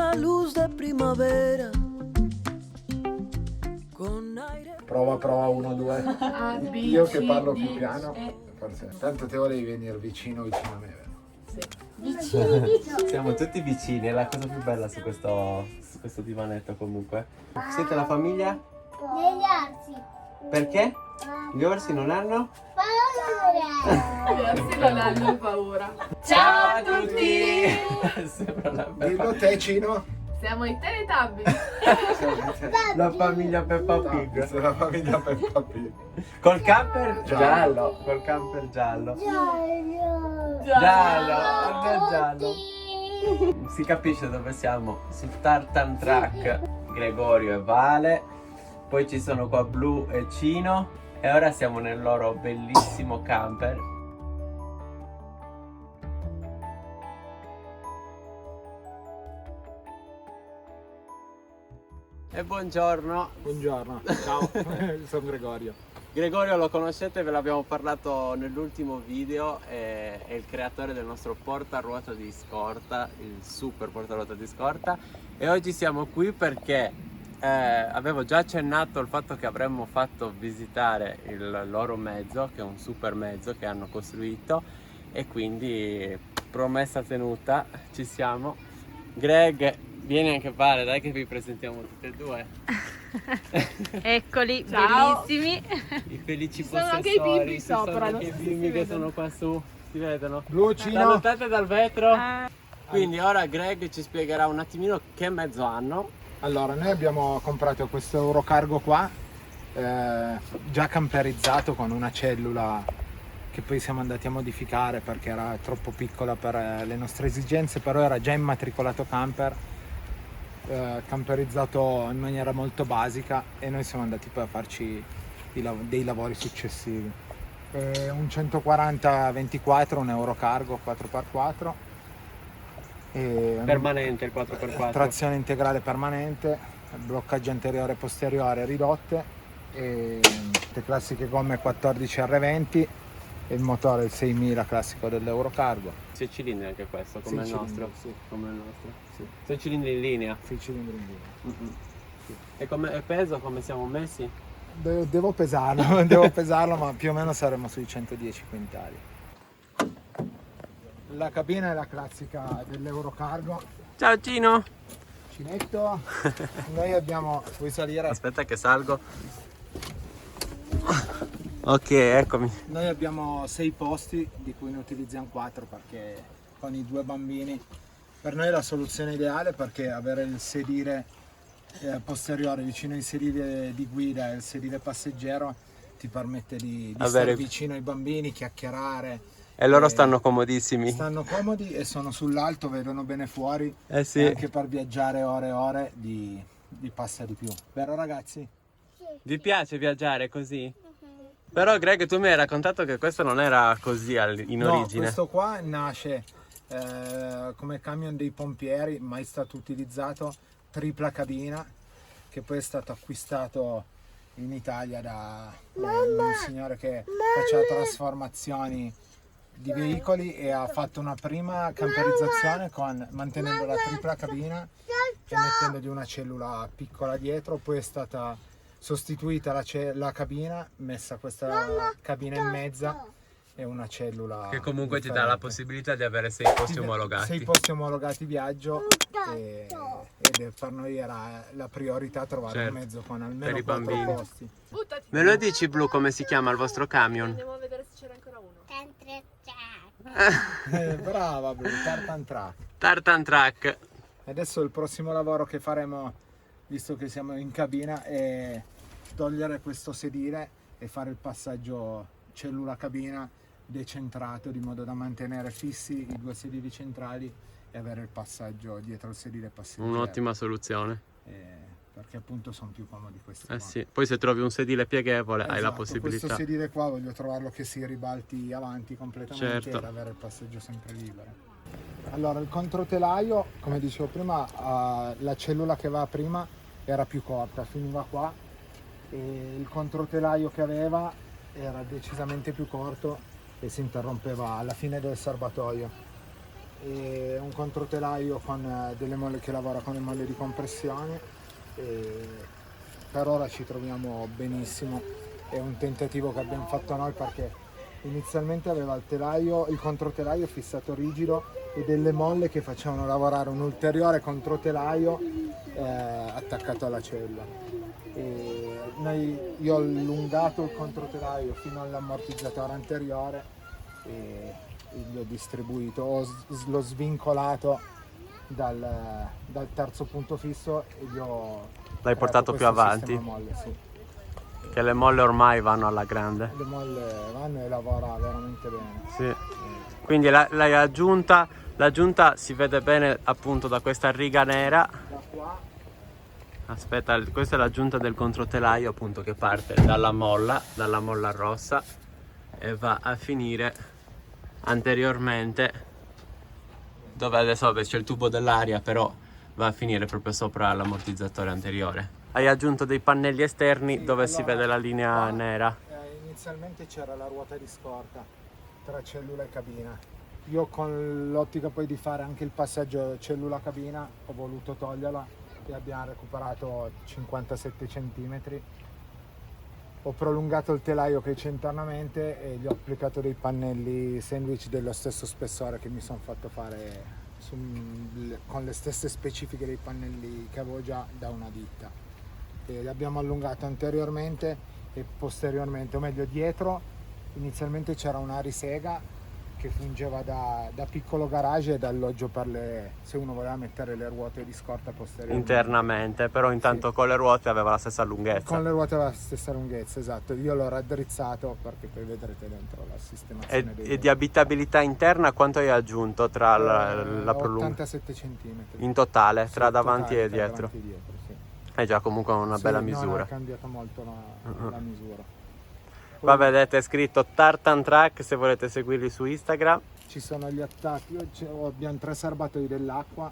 una luz de primavera. Prova 1, 2. A, B, Io che C, parlo D, più piano, E. forse. Tanto te volevi venire vicino a me, vero? Siamo tutti vicini, è la cosa più bella su questo divanetto comunque. Siete la famiglia? Degli orsi. Perché? Gli orsi non hanno? Paura. Sì, non hanno paura. Ciao a tutti! Sembra Dillo te, Cino. Siamo i Teletubby. la famiglia Peppa Pig. Questa è la famiglia Peppa Pig. Col camper giallo. Col camper giallo. Giallo. Si capisce dove siamo. Sul Tartan Track. Gregorio e Vale. Poi ci sono qua Blu e Cino. E ora siamo nel loro bellissimo camper. E buongiorno. Buongiorno, ciao, sono Gregorio. Gregorio lo conoscete, ve l'abbiamo parlato nell'ultimo video, è il creatore del nostro portaruota di scorta, il super portaruota di scorta. E oggi siamo qui perché avevo già accennato al fatto che avremmo fatto visitare il loro mezzo, che è un super mezzo che hanno costruito, e quindi promessa tenuta, ci siamo. Greg, vieni anche Vale, dai che vi presentiamo tutti e due. Eccoli, Ciao. bellissimi. I felici Ci sono anche possessori, i bimbi ci sono sopra, anche non i so se bimbi si che vedono. sono qua su, si vedono? Blu, Cino. Salutate dal vetro. Ah. Quindi ora Greg ci spiegherà un attimino che mezzo hanno. Allora, noi abbiamo comprato questo Eurocargo qua, già camperizzato con una cellula che poi siamo andati a modificare perché era troppo piccola per le nostre esigenze, però era già immatricolato camper, camperizzato in maniera molto basica, e noi siamo andati poi a farci dei lavori successivi. Un 140-24, un Eurocargo 4x4. Permanente il 4x4. Trazione integrale permanente, bloccaggio anteriore e posteriore ridotte, e le classiche gomme 14 R20 e il motore il 6000 classico dell'Eurocargo. 6 cilindri anche questo, come il 6 nostro. cilindri, sì. Come il nostro. Sì. 6 cilindri in linea. 6 cilindri in linea. E come peso, come siamo messi? Devo pesarlo, ma più o meno saremo sui 110 quintali. La cabina è la classica dell'Eurocargo. Ciao Cino! Cinetto. Noi abbiamo, vuoi salire? Aspetta che salgo. Ok, eccomi. Noi abbiamo 6 posti, di cui ne utilizziamo 4 perché con i 2 bambini per noi è la soluzione ideale, perché avere il sedile posteriore vicino ai sedili di guida e il sedile passeggero ti permette di stare vicino ai bambini, chiacchierare. E loro stanno comodissimi. Stanno comodi e sono sull'alto, vedono bene fuori. Sì. E anche per viaggiare ore e ore di passa di più. Vero ragazzi? Vi piace viaggiare così? Però Greg, tu mi hai raccontato che questo non era così in No, origine. questo qua nasce come camion dei pompieri, mai stato utilizzato, tripla cabina, che poi è stato acquistato in Italia da un signore che faceva trasformazioni di veicoli e ha fatto una prima camperizzazione mantenendo la tripla cabina e mettendogli una cellula piccola dietro. Poi è stata sostituita la cabina, messa questa cabina in mezzo e una cellula Che comunque ti dà differente. la possibilità di avere 6 posti omologati. 6 posti omologati viaggio, ed per noi era la priorità trovare Certo, un mezzo con per almeno i 4 bambini. posti. Buttati. Me lo dici Blu come si chiama il vostro camion? Andiamo a vedere se c'era ancora uno. Brava Blu, Tartan Track. Tartan Track. Adesso il prossimo lavoro che faremo, visto che siamo in cabina, è togliere questo sedile e fare il passaggio cellula cabina decentrato, di modo da mantenere fissi i 2 sedili centrali e avere il passaggio dietro il sedile passeggero. Un'ottima soluzione. Perché appunto sono più comodi questi. Sì. Poi se trovi un sedile pieghevole hai la Esatto, possibilità. questo sedile qua voglio trovarlo che si ribalti avanti completamente, Certo. ed avere il passaggio sempre libero. Allora, il controtelaio, come dicevo prima, la cellula che va prima era più corta, finiva qua, e il controtelaio che aveva era decisamente più corto e si interrompeva alla fine del serbatoio. e un controtelaio con delle molle che lavora con le molle di compressione. E per ora ci troviamo benissimo, è un tentativo che abbiamo fatto noi perché inizialmente aveva il controtelaio fissato rigido e delle molle che facevano lavorare un ulteriore controtelaio attaccato alla cella. Io ho allungato il controtelaio fino all'ammortizzatore anteriore e gli ho distribuito, l'ho svincolato dal terzo punto fisso e gli ho L'hai portato più avanti? Molle, sì. Che le molle ormai vanno alla grande. Le molle vanno e lavora veramente bene. Sì. Quindi l'hai aggiunta, l'aggiunta si vede bene appunto da questa riga nera. Da qua Aspetta, questa è l'aggiunta del controtelaio appunto che parte dalla molla rossa e va a finire anteriormente dove adesso c'è il tubo dell'aria, però va a finire proprio sopra l'ammortizzatore anteriore. Hai aggiunto dei pannelli esterni dove si vede la linea qua, nera. Inizialmente c'era la ruota di scorta tra cellula e cabina. Io con l'ottica poi di fare anche il passaggio cellula-cabina ho voluto toglierla e abbiamo recuperato 57 cm. Ho prolungato il telaio che c'è internamente e gli ho applicato dei pannelli sandwich dello stesso spessore che mi sono fatto fare con le stesse specifiche dei pannelli che avevo già da una ditta. E li abbiamo allungato anteriormente e posteriormente, o meglio dietro. Inizialmente c'era una risega che fungeva da piccolo garage e da alloggio per se uno voleva mettere le ruote di scorta posteriormente. Internamente, però intanto Sì. Con le ruote aveva la stessa lunghezza. Con le ruote aveva la stessa lunghezza, esatto. Io l'ho raddrizzato perché poi vedrete dentro la sistemazione E di abitabilità interna quanto hai aggiunto tra la prolunga? 87 cm. In totale, Sì, tra davanti totale, e tra dietro. davanti e dietro, sì. È già comunque una Sì, bella no, misura. è cambiata molto la misura. Qua vedete scritto Tartan Track se volete seguirli su Instagram. Ci sono gli attacchi, abbiamo 3 serbatoi dell'acqua,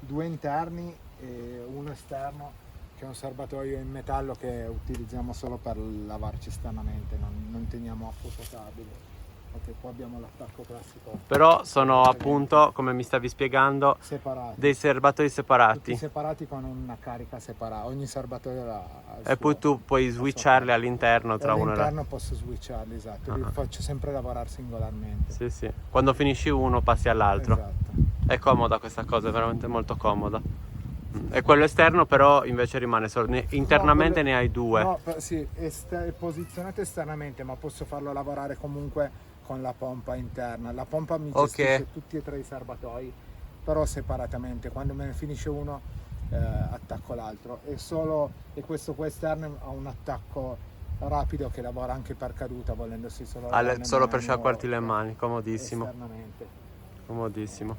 2 interni e uno esterno che è un serbatoio in metallo che utilizziamo solo per lavarci esternamente, non teniamo acqua potabile. Perché qua abbiamo l'attacco classico Però sono appunto, come mi stavi spiegando, separati. dei serbatoi Tutti separati. separati con una carica separata, ogni serbatoio ha il E poi suo- tu puoi la sua switcharli carica. all'interno tra uno e l'altro. All'interno posso switcharli, esatto, li faccio sempre lavorare singolarmente. Sì, sì. Quando finisci uno passi all'altro. Esatto. È comoda questa cosa, è veramente molto comoda. E quello esterno però invece rimane solo. Internamente No, ne hai due. No, sì, è posizionato esternamente, ma posso farlo lavorare comunque con la pompa interna. La pompa mi gestisce tutti e 3 i serbatoi, però separatamente. Quando me ne finisce uno attacco l'altro. E questo qua esterno ha un attacco rapido che lavora anche per caduta, volendosi solo lavare le Solo per mani sciacquarti o- le mani, comodissimo. esternamente. Comodissimo.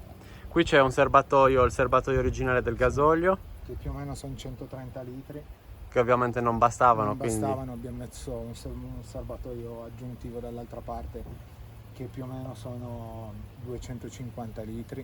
Qui c'è un serbatoio, il serbatoio originale del gasolio, Che più o meno sono 130 litri. che ovviamente non bastavano, Non quindi bastavano, abbiamo messo un serbatoio aggiuntivo dall'altra parte che più o meno sono 250 litri.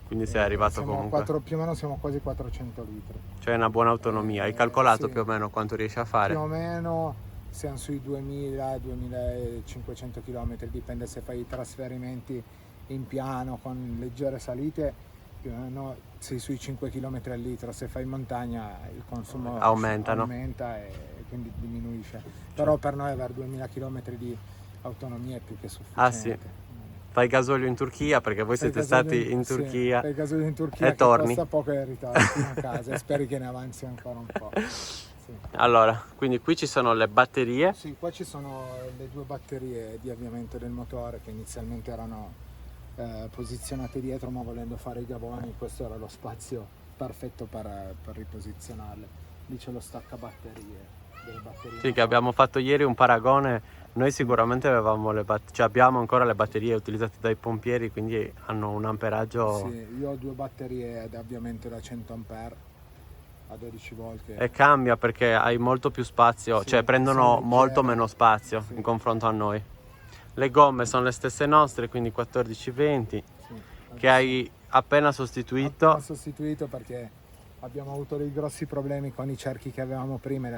quindi sei arrivato Siamo comunque. più o meno siamo quasi 400 litri. C'è una buona autonomia. Hai calcolato Sì. più o meno quanto riesci a fare? Più o meno siamo sui 2000-2500 km, dipende se fai i trasferimenti in piano con leggere salite, più o meno sei sui 5 km al litro, se fai in montagna il consumo Aumentano. aumenta e quindi diminuisce. Però per noi avere 2000 km di autonomia è più che sufficiente. Ah, sì. Fai gasolio in Turchia perché voi siete stati in Sì, Turchia fai gasolio in Turchia e che torni. costa poco e ritorni a casa e speri che ne avanzi ancora un po'. Sì. Allora, quindi qui ci sono le batterie. Sì, qua ci sono le 2 batterie di avviamento del motore che inizialmente erano posizionate dietro, ma volendo fare i gavoni questo era lo spazio perfetto per riposizionarle. Lì c'è lo stacca batterie, delle batterie. Sì, che abbiamo fatto ieri un paragone. Noi sicuramente avevamo abbiamo ancora le batterie utilizzate dai pompieri, quindi hanno un amperaggio. Sì, io ho 2 batterie ad avviamento da 100 A a 12 volt. E cambia perché hai molto più spazio, Sì, cioè prendono sono molto leggere. meno spazio Sì. in confronto a noi. Le gomme sono le stesse nostre, quindi 14-20, Sì. che hai appena sostituito. Ho sostituito perché abbiamo avuto dei grossi problemi con i cerchi che avevamo prima,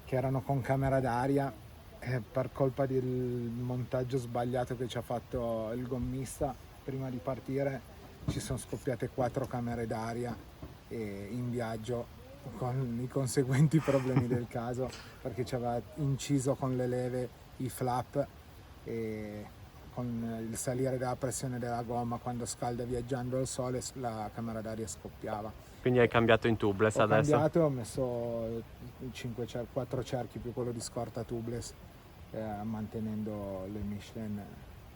che erano con camera d'aria, per colpa del montaggio sbagliato che ci ha fatto il gommista. prima di partire ci sono scoppiate 4 camere d'aria in viaggio, con i conseguenti problemi del caso, perché ci aveva inciso con le leve i flap, e con il salire della pressione della gomma, quando scalda viaggiando al sole, la camera d'aria scoppiava. Quindi hai cambiato in tubeless Ho adesso? cambiato, ho messo 4 cerchi più quello di scorta tubeless, mantenendo le Michelin.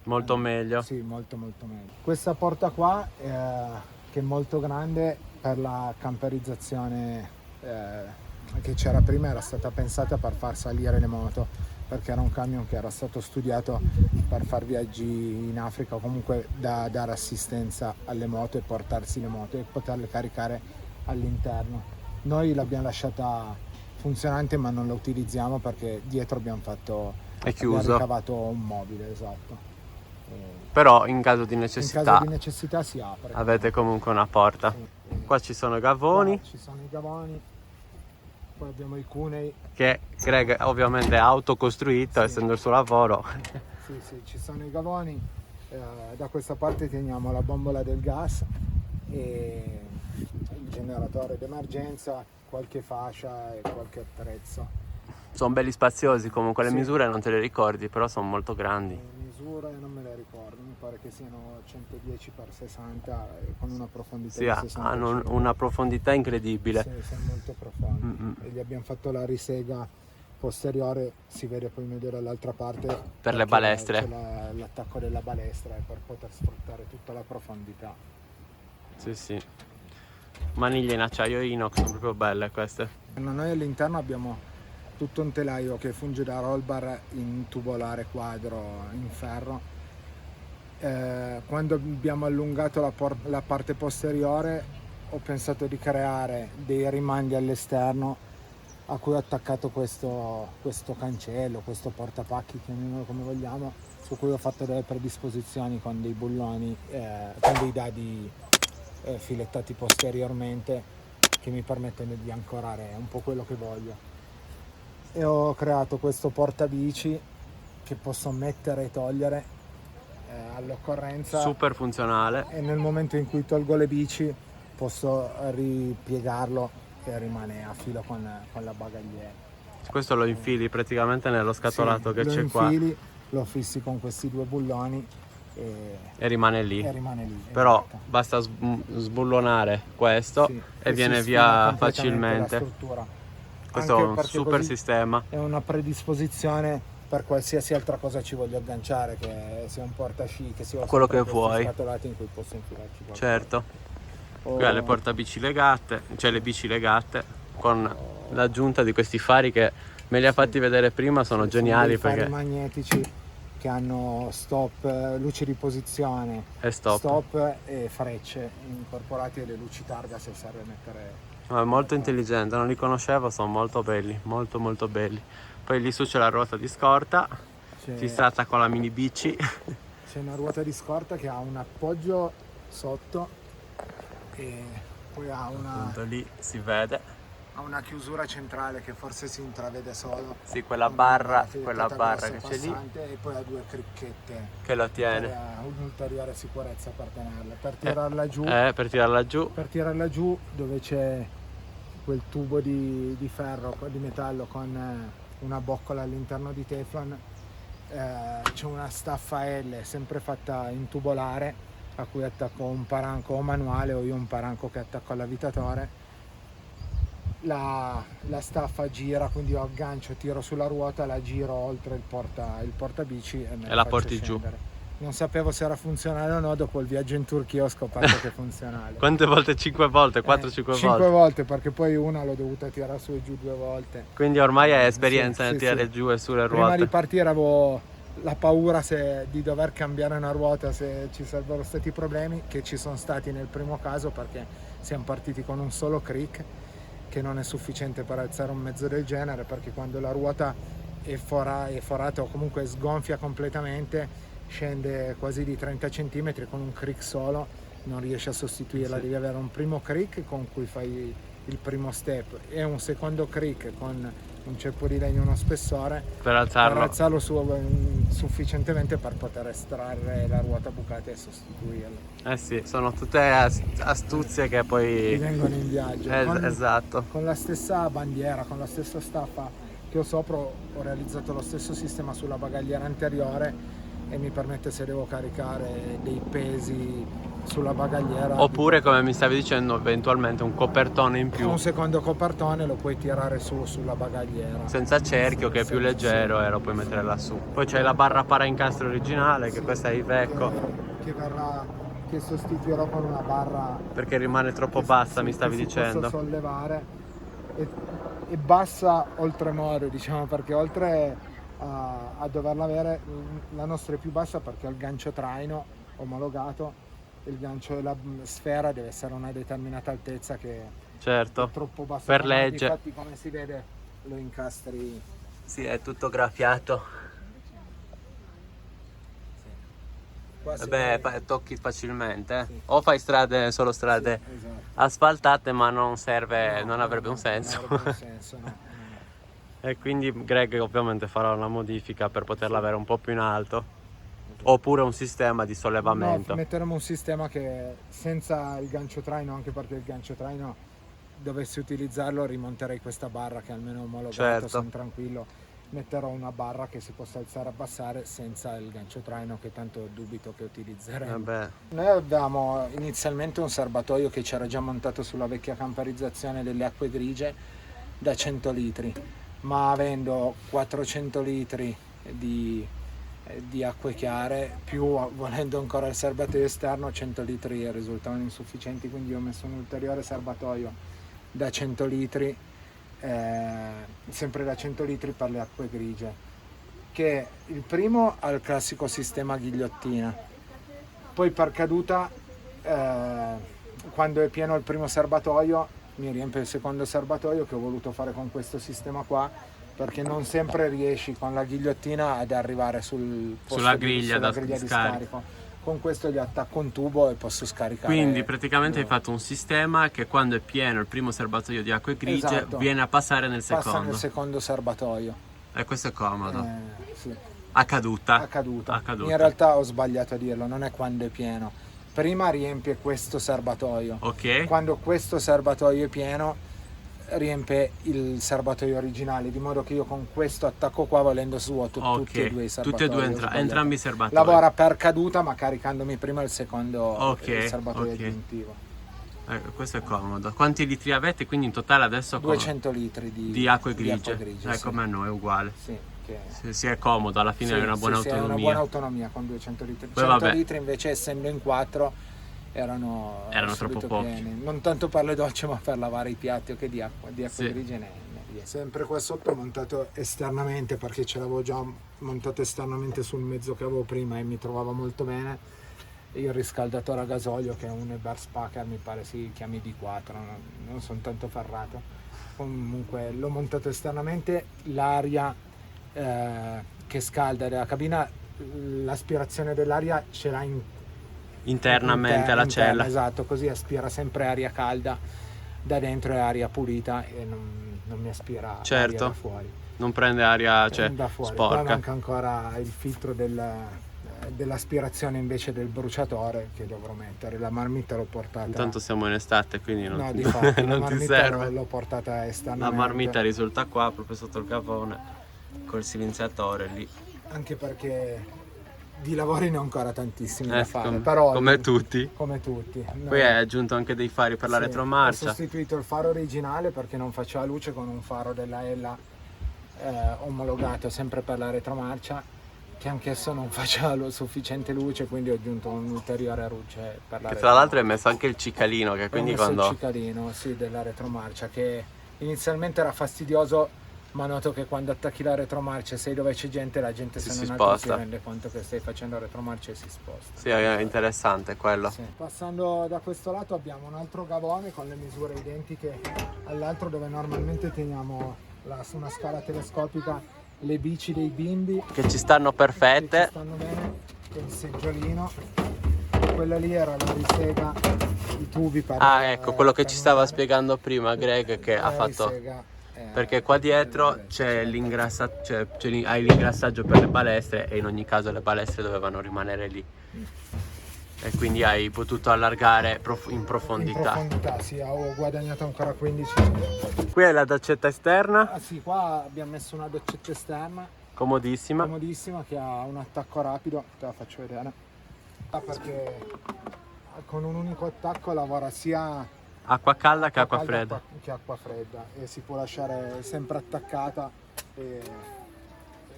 Molto meglio. Sì, molto meglio. Questa porta qua, che è molto grande, per la camperizzazione che c'era prima, era stata pensata per far salire le moto, perché era un camion che era stato studiato per far viaggi in Africa, o comunque da dare assistenza alle moto e portarsi le moto e poterle caricare all'interno. Noi l'abbiamo lasciata funzionante, ma non la utilizziamo perché dietro abbiamo chiuso. abbiamo ricavato un mobile, esatto. Però in caso di In necessità caso di necessità si apre. avete comunque una porta. Sì. Qua ci sono i gavoni, Qua ci sono i gavoni, poi abbiamo i cunei. che Greg ovviamente è autocostruito, Sì. essendo il suo lavoro. Sì, ci sono i gavoni. Da questa parte teniamo la bombola del gas e il generatore d'emergenza, qualche fascia e qualche attrezzo. Sono belli spaziosi comunque, le Sì. misure non te le ricordi, però sono molto grandi. Le misure non me le ricordo, mi pare che siano 110x60 con una profondità Sì, di 60 hanno circa. una profondità incredibile. Sì, sono molto profondi. Mm-mm. E gli abbiamo fatto la risega posteriore, si vede poi meglio dall'altra parte, Per le perché balestre. c'è l'attacco della balestra per poter sfruttare tutta la profondità. Sì, sì. Maniglie in acciaio inox, sono proprio belle queste. Noi all'interno abbiamo tutto un telaio che funge da roll bar in tubolare quadro in ferro. Quando abbiamo allungato la parte posteriore, ho pensato di creare dei rimandi all'esterno a cui ho attaccato questo cancello, questo portapacchi, chiamiamolo come vogliamo, su cui ho fatto delle predisposizioni con dei bulloni, con dei dadi filettati posteriormente, che mi permettono di ancorare un po' quello che voglio. E ho creato questo portabici che posso mettere e togliere all'occorrenza, Super funzionale. e nel momento in cui tolgo le bici posso ripiegarlo e rimane a filo con la bagagliera. Questo lo infili praticamente nello scatolato che lo c'è qua infili, lo fissi con questi 2 bulloni e rimane lì. e rimane lì. Però esatto. basta sbullonare questo Sì, e si viene sfila via completamente facilmente. la struttura. Questo è Anche un perché super così sistema. è una predisposizione per qualsiasi altra cosa ci voglio agganciare, che sia un portasci, che sia Quello che questi vuoi. scatolati in cui posso infilarci qualcosa. Certo. O- Qui ha le portabici legate, cioè le bici legate, con l'aggiunta di questi fari che me li ha fatti vedere prima, sono Sì, geniali sono dei perché... fari magnetici che hanno stop, luci di posizione, E stop. e frecce incorporati, e le luci targa se serve mettere. No, è molto intelligente, non li conoscevo, sono molto belli, molto molto belli. Poi lì su c'è la ruota di scorta, fissata con la mini bici. C'è una ruota di scorta che ha un appoggio sotto e poi ha Appunto lì si vede. una chiusura centrale che forse si intravede solo. Sì, quella con barra, una quella filettata barra grossa che c'è lì, passante, e poi ha 2 cricchette che lo per tiene. un'ulteriore sicurezza per tenerla. Per tirarla giù, Per tirarla giù. dove c'è quel tubo di ferro, di metallo con una boccola all'interno di Teflon, c'è una staffa L sempre fatta in tubolare, a cui attacco un paranco o manuale, o io un paranco che attacco all'avvitatore. La staffa gira, quindi io aggancio, tiro sulla ruota, la giro oltre il portabici e me E la faccio porti giù. scendere. Non sapevo se era funzionale o no, dopo il viaggio in Turchia ho scoperto che è funzionale. Quante volte? 5 volte? 4-5 5 volte? volte, perché poi una l'ho dovuta tirare su e giù 2 volte. Quindi ormai hai esperienza Sì, nel sì, tirare sì. giù e su le Prima ruote. di partire avevo la paura di dover cambiare una ruota, se ci sarebbero stati problemi, che ci sono stati nel primo caso, perché siamo partiti con un solo crick, che non è sufficiente per alzare un mezzo del genere, perché quando la ruota è forata o comunque sgonfia completamente, scende quasi di 30 cm, con un crick solo non riesci a sostituirla. Sì. Devi avere un primo crick con cui fai il primo step e un secondo crick con un ceppo di legno, uno spessore Per alzarlo. per alzarlo sufficientemente per poter estrarre la ruota bucata e sostituirla. Eh sì, sono tutte astuzie che Ti poi... vengono in viaggio. Esatto. Con la stessa bandiera, con la stessa staffa che ho sopra, ho realizzato lo stesso sistema sulla bagagliera anteriore e mi permette, se devo caricare dei pesi sulla bagagliera, Oppure, come mi stavi dicendo, eventualmente un copertone in più, un secondo copertone lo puoi tirare su sulla bagagliera. senza cerchio, che è più leggero, e lo puoi mettere lassù. Poi c'è la barra para-incastro originale, che questa è Iveco, che sostituirò con una barra perché rimane troppo che bassa, si- mi stavi che si dicendo. possa sollevare e bassa oltremodo, diciamo, perché oltre a doverla avere, la nostra è più bassa perché ha il gancio traino omologato, il gancio della sfera deve essere una determinata altezza che Certo, è troppo bassa per per noi. legge. Infatti, come si vede, lo incastri. Sì, è tutto graffiato. Qua si Vabbè, vede- tocchi facilmente, Sì. O fai solo strade esatto. asfaltate, ma non serve, No, non avrebbe un senso. Non avrebbe un senso, no. E quindi Greg ovviamente farà una modifica per poterla avere un po' più in alto, oppure un sistema di sollevamento. No, metteremo un sistema che senza il gancio traino, anche perché il gancio traino, dovessi utilizzarlo, rimonterei questa barra che almeno è omologata, Certo. sono tranquillo. Metterò una barra che si possa alzare e abbassare senza il gancio traino, che tanto dubito che utilizzeremo. Vabbè, Noi avevamo inizialmente un serbatoio che c'era già montato sulla vecchia camperizzazione delle acque grigie da 100 litri, ma avendo 400 litri di acque chiare, più volendo ancora il serbatoio esterno, 100 litri risultavano insufficienti, quindi ho messo un ulteriore serbatoio da 100 litri, sempre da 100 litri per le acque grigie, che il primo ha il classico sistema ghigliottina, poi per caduta, quando è pieno il primo serbatoio, mi riempie il secondo serbatoio, che ho voluto fare con questo sistema qua, perché non sempre riesci con la ghigliottina ad arrivare sul posto Sulla griglia sulla da griglia di scarico. scarico. Con questo gli attacco un tubo e posso scaricare. quindi praticamente hai fatto un sistema che quando è pieno il primo serbatoio di acque grigie Esatto. viene a passare nel Passa secondo. nel secondo serbatoio. E questo è comodo. Sì. A caduta. A caduta. A caduta. In realtà ho sbagliato a dirlo, non è quando è pieno. Prima riempie questo serbatoio. Ok. Quando questo serbatoio è pieno, riempie il serbatoio originale, di modo che io con questo attacco qua, volendo su, ho tutti e due i serbatoi. Tutti e due ho sbagliato. entrambi i serbatoi. Lavora per caduta, ma caricandomi prima il secondo Ok, il serbatoio ok. aggiuntivo. Questo è comodo. Quanti litri avete? Quindi in totale adesso 200 litri di acque grigie. acqua grigia, sì. Come a noi, è uguale. Sì, che... Si è comodo, alla fine Sì, hai una buona sì, sì, è autonomia. una buona autonomia con 200 litri. Poi 100 vabbè. litri invece, essendo in 4, erano troppo subito pochi. pieni. Non tanto per le docce, ma per lavare i piatti o che di acqua Sì. grigia ne viene. Sempre qua sotto ho montato esternamente, perché ce l'avevo già montato esternamente sul mezzo che avevo prima e mi trovava molto bene, il riscaldatore a gasolio, che è un Eber Spacker, mi pare si chiami D4, non sono tanto ferrato. Comunque l'ho montato esternamente, l'aria che scalda della cabina, l'aspirazione dell'aria ce l'ha Internamente alla interna, cella. esatto, così aspira sempre aria calda da dentro e aria pulita, e non mi aspira Certo. aria da fuori. Non prende aria, cioè, Da fuori. Qua sporca. manca ancora il filtro dell'aspirazione invece del bruciatore, che dovrò mettere. La marmitta l'ho portata. Intanto siamo in estate, quindi non, No, difatti, la non ti marmitta serve. l'ho portata La esternamente. marmitta risulta qua, proprio sotto il capone, col silenziatore lì. Anche perché di lavori ne ho ancora tantissimi da fare. come, però come tutti. Come tutti. Poi hai aggiunto anche dei fari per la Sì, retromarcia. Ho sostituito il faro originale perché non faceva luce, con un faro della Ella omologato sempre per la retromarcia, che anch'esso non faceva sufficiente luce, quindi ho aggiunto un'ulteriore luce per la Che tra l'altro hai messo anche il cicalino, che quindi Ho messo quando... il cicalino, sì, della retromarcia, che inizialmente era fastidioso, ma noto che quando attacchi la retromarcia, sei dove c'è gente, la gente Si se non sposta. si rende conto che stai facendo retromarcia e si sposta. Sì, è interessante quello. Sì. Passando da questo lato abbiamo un altro gavone con le misure identiche all'altro, dove normalmente teniamo su una scala telescopica le bici dei bimbi, Che ci stanno che perfette. ci stanno bene, e il seggiolino. Quella lì era la risega di tubi per Ah, ecco, quello che per ci stava nuotare. spiegando prima Greg, che ha La fatto... risega Perché qua dietro c'è hai l'ingrassaggio per le palestre e in ogni caso le palestre dovevano rimanere lì. E quindi hai potuto allargare in profondità. In profondità, sì, ho guadagnato ancora 15. Qui è la doccetta esterna, Ah sì, qua abbiamo messo una doccetta esterna, comodissima. comodissima, che ha un attacco rapido, te la faccio vedere. Perché con un unico attacco lavora sia Acqua calda che acqua calda fredda. che acqua fredda, e si può lasciare sempre attaccata e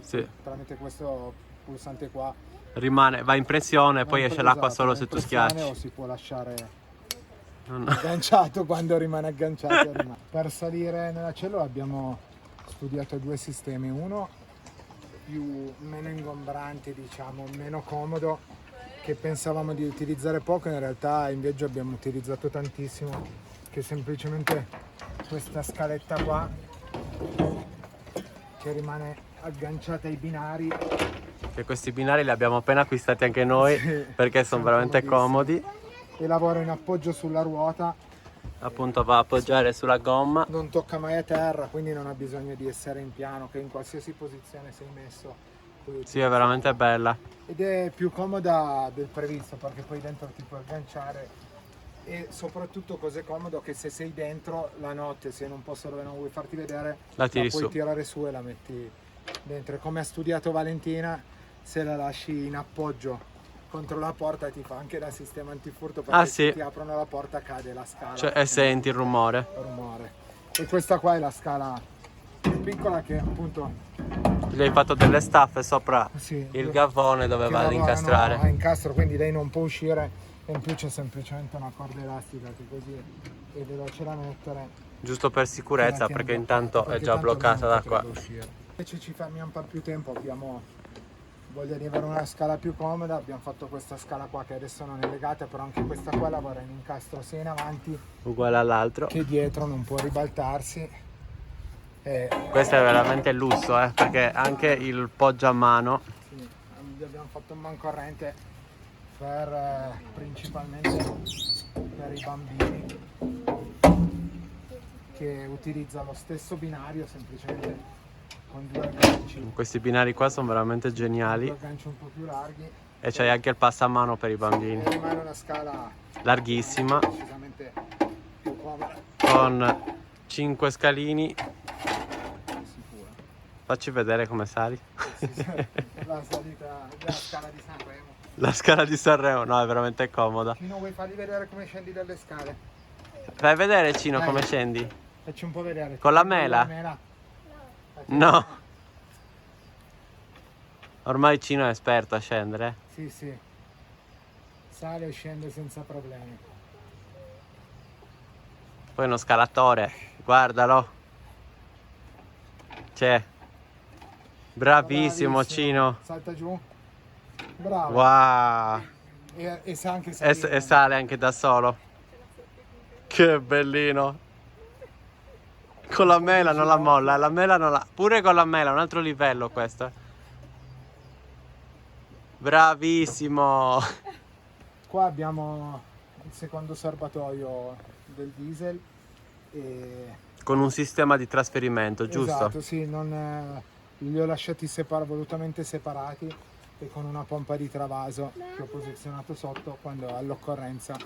Sì. tramite questo pulsante qua Va in pressione e poi esce l'acqua solo se tu schiacci. o si può lasciare No. agganciato quando rimane agganciato. Per salire nella cellula abbiamo studiato due sistemi, uno meno ingombrante, diciamo, meno comodo, che pensavamo di utilizzare poco, in realtà in viaggio abbiamo utilizzato tantissimo, che è semplicemente questa scaletta qua che rimane agganciata ai binari. E questi binari li abbiamo appena acquistati anche noi Sì, perché sono veramente comodi. E lavora in appoggio sulla ruota, Appunto va a appoggiare sulla gomma. non tocca mai a terra, quindi non ha bisogno di essere in piano, che in qualsiasi posizione sei messo puoi Sì, è veramente bella. ed è più comoda del previsto, perché poi dentro ti puoi agganciare, e soprattutto cos'è comodo, che se sei dentro la notte, se in un posto dove non vuoi farti vedere, La tiri puoi su. tirare su e la metti dentro. E come ha studiato Valentina, se la lasci in appoggio contro la porta ti fa anche da sistema antifurto, perché Ah, se sì. ti aprono la porta cade la scala. Cioè, e senti il rumore. Rumore. E questa qua è la scala più piccola, che appunto Gli hai fatto delle staffe sopra sì, il gavone dove che va ad lavorano incastrare. a incastro, quindi lei non può uscire, e in più c'è semplicemente una corda elastica che così è veloce da mettere. Giusto per sicurezza, La tiene perché bloccata, intanto è perché già tanto bloccata non da qua. potrebbe uscire. Invece ci fermiamo per più tempo, abbiamo voglia di avere una scala più comoda, abbiamo fatto questa scala qua che adesso non è legata, però anche questa qua lavora in incastro sia in avanti Uguale all'altro. che dietro, non può ribaltarsi. Questo è veramente il lusso, perché anche il poggia a mano. Sì, gli abbiamo fatto un mancorrente principalmente per i bambini, che utilizza lo stesso binario, semplicemente con due agganci, Questi binari qua sono veramente due geniali. agganci un po' più larghi, E c'hai anche il passamano per i e bambini. rimane una scala Larghissima, decisamente più comoda, con 5 scalini. sicura. Facci vedere come sali. La salita della scala di Sanremo. La scala di Sanremo, no, è veramente comoda. Cino, vuoi fargli vedere come scendi dalle scale? Fai vedere, Cino, Dai. come scendi? Facci un po' vedere. Con la mela? No. Ormai Cino è esperto a scendere. Sì, sì. Sale e scende senza problemi. Poi uno scalatore, guardalo. C'è. Bravissimo, Cino. Salta giù. Bravo. Wow. E sa anche E salire. sale anche da solo. Che bellino. Con la mela non la molla, la mela non la... Pure con la mela, un altro livello questo. Bravissimo. Qua abbiamo il secondo serbatoio del diesel. E... Con un sistema di trasferimento, giusto? Esatto, sì, li ho lasciati volutamente separati, e con una pompa di travaso che ho posizionato sotto quando all'occorrenza.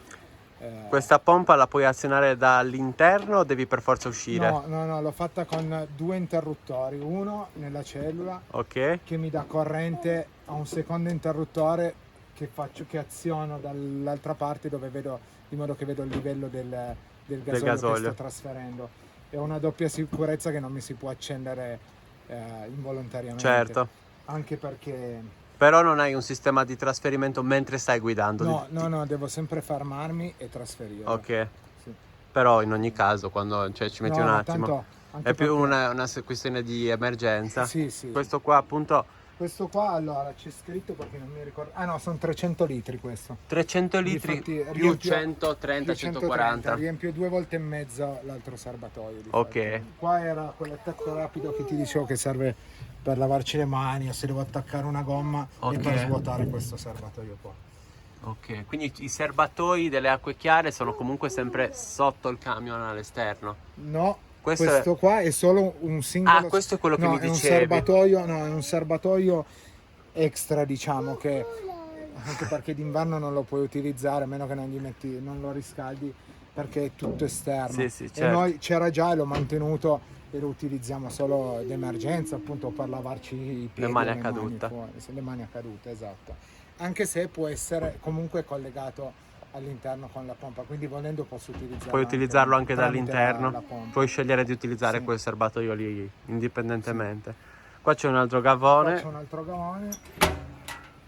Questa pompa la puoi azionare dall'interno o devi per forza uscire? No, l'ho fatta con due interruttori, uno nella cellula Ok. che mi dà corrente a un secondo interruttore che aziono dall'altra parte, dove vedo, in modo che vedo il livello del gasolio che sto trasferendo. È una doppia sicurezza, che non mi si può accendere involontariamente. Certo. Anche perché Però non hai un sistema di trasferimento mentre stai guidando. no, devo sempre fermarmi e trasferire. Ok. Sì. Però in ogni caso, quando ci metti No, un no, attimo. tanto anche È più perché- una questione di emergenza. Sì. Questo qua appunto Questo qua, allora, c'è scritto, perché non mi ricordo. Ah no, sono 300 litri questo. 300 litri Difatti, più riempio- 130, più 140. Riempio 2 volte e mezzo l'altro serbatoio. Ok. Difatti. Qua era quell'attacco rapido che ti dicevo, che serve per lavarci le mani o se devo attaccare una gomma, Ok. e per svuotare questo serbatoio qua. Ok, quindi i serbatoi delle acque chiare sono comunque sempre sotto il camion all'esterno. No, Questo qua è solo un singolo. Ah, questo è quello che no, mi è un dicevi. serbatoio, no, è un serbatoio extra, diciamo, che anche perché d'inverno non lo puoi utilizzare, a meno che non gli metti, non lo riscaldi, perché è tutto esterno. Sì, sì, E certo. noi c'era già e l'ho mantenuto e lo utilizziamo solo d'emergenza, appunto, per lavarci i piedi, mani a le caduta. fuori, le mani a caduta, esatto. Anche se può essere comunque collegato all'interno con la pompa, quindi volendo posso utilizzarlo. Puoi utilizzarlo anche tramite dall'interno, la pompa. puoi scegliere di utilizzare Sì. quel serbatoio lì indipendentemente. Qua c'è un altro Qua gavone. c'è un altro gavone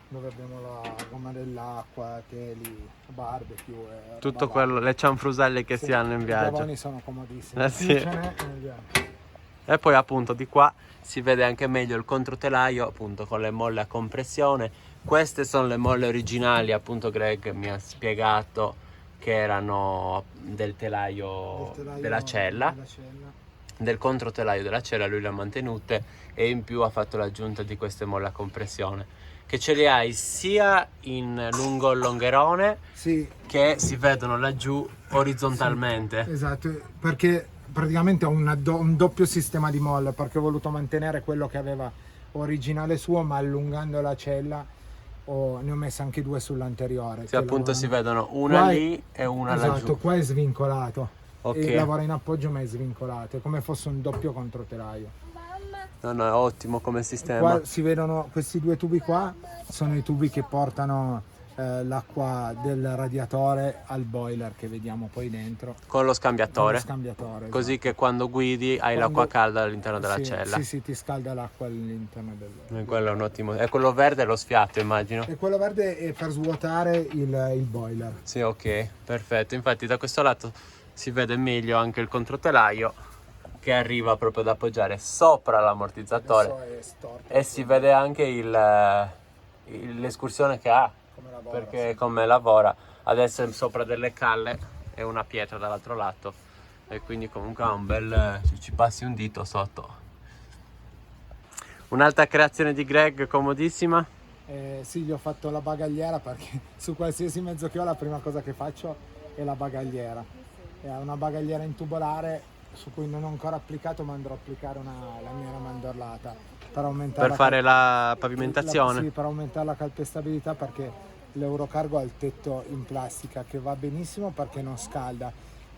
dove abbiamo la gomma dell'acqua, teli, barbecue, roba Tutto varia. quello, le cianfruselle che Sì, si hanno in I viaggio. gavoni sono comodissimi. Eh sì. Più ce n'è, meglio è. E poi appunto di qua si vede anche meglio il controtelaio, appunto con le molle a compressione. Queste sono le molle originali, appunto Greg mi ha spiegato che erano del telaio, Il telaio della cella, della cella. del controtelaio della cella, lui le ha mantenute e in più ha fatto l'aggiunta di queste molle a compressione che ce le hai sia in lungo il longherone Sì, che si vedono laggiù orizzontalmente. esatto, perché praticamente ho un doppio sistema di molle, perché ho voluto mantenere quello che aveva originale suo, ma allungando la cella ne ho messe anche due sull'anteriore. Sì, appunto si vedono vedono una lì e una esatto, laggiù. qua è svincolato. Ok. E lavora in appoggio ma è svincolato, è come fosse un doppio controtelaio. No, no, è ottimo come sistema. Qua si vedono questi due tubi qua, sono i tubi che portano l'acqua del radiatore al boiler che vediamo poi dentro. Con lo scambiatore. Con lo scambiatore, Così esatto. che quando guidi hai Quando- l'acqua calda all'interno della Sì, cella. Sì, sì, ti scalda l'acqua all'interno del... Quello è un ottimo. E quello verde è lo sfiato, immagino. E quello verde è per svuotare il boiler. Sì, ok, perfetto. Infatti da questo lato si vede meglio anche il controtelaio che arriva proprio ad appoggiare sopra l'ammortizzatore. Adesso è storto. E si vede anche l'escursione che ha, Come lavora, perché sì. come lavora. Adesso è sopra delle calle e una pietra dall'altro lato. E quindi comunque ha un bel... ci passi un dito sotto. Un'altra creazione di Greg comodissima. Sì, gli ho fatto la bagagliera perché su qualsiasi mezzo che ho la prima cosa che faccio è la bagagliera. È una bagagliera in tubolare su cui non ho ancora applicato, ma andrò a applicare la mia mandorlata per aumentare Per fare la pavimentazione. sì, per aumentare la calpestabilità, perché l'Eurocargo ha il tetto in plastica che va benissimo perché non scalda,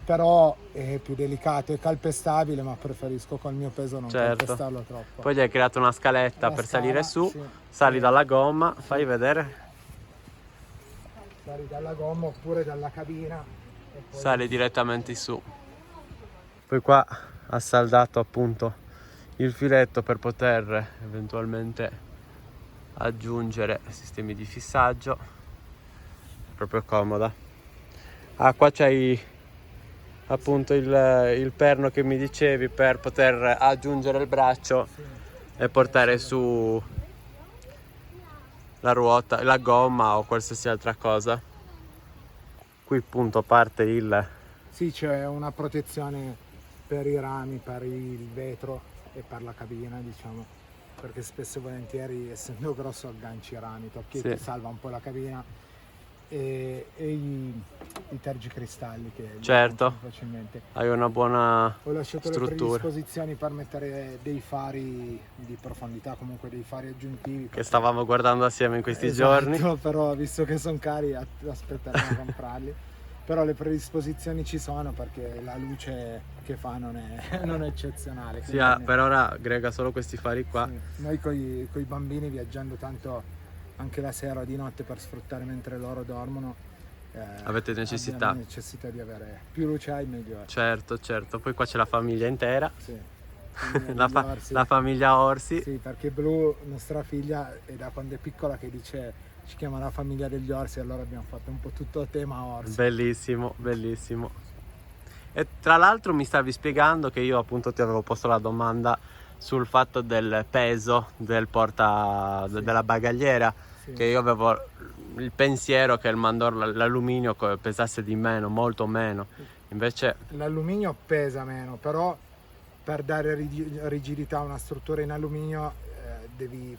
però è più delicato, è calpestabile, ma preferisco col mio peso non Certo. calpestarlo troppo. Poi gli hai creato una scaletta La per scala, salire su, sì. sali dalla gomma, fai vedere, Sali dalla gomma oppure dalla cabina e poi sali direttamente su. Poi qua ha saldato appunto il filetto per poter eventualmente aggiungere sistemi di fissaggio, proprio comoda. Ah, qua c'hai appunto il perno che mi dicevi per poter aggiungere il braccio e portare su la ruota, la gomma o qualsiasi altra cosa. Qui appunto parte il... sì, c'è una protezione per i rami, per il vetro e per la cabina, diciamo, perché spesso e volentieri, essendo grosso, agganci i rami, tocchi Sì. ti salva un po' la cabina e i tergicristalli che li Certo. agganciano facilmente. Hai una buona Ho lasciato le struttura predisposizioni per mettere dei fari di profondità, comunque dei fari aggiuntivi. che stavamo guardando assieme in questi Esatto, giorni. però visto che sono cari aspetteremo a comprarli. Però le predisposizioni ci sono perché la luce che fa non è eccezionale. Sì, quindi per ora Greg ha solo questi fari qua. sì. Noi coi bambini, viaggiando tanto anche la sera o di notte per sfruttare mentre loro dormono, Avete necessità. abbiamo necessità di avere più luce hai meglio è. Certo, certo. Poi qua c'è la famiglia intera, Sì. Quindi la, gli orsi. la famiglia Orsi. Sì, perché Blu, nostra figlia, è da quando è piccola che dice ci chiama la famiglia degli orsi, allora abbiamo fatto un po' tutto a tema orsi. Bellissimo, bellissimo. E tra l'altro mi stavi spiegando che io appunto ti avevo posto la domanda sul fatto del peso del della bagagliera, Sì. che io avevo il pensiero che l'alluminio pesasse di meno, molto meno. Invece L'alluminio pesa meno, però per dare rigidità a una struttura in alluminio devi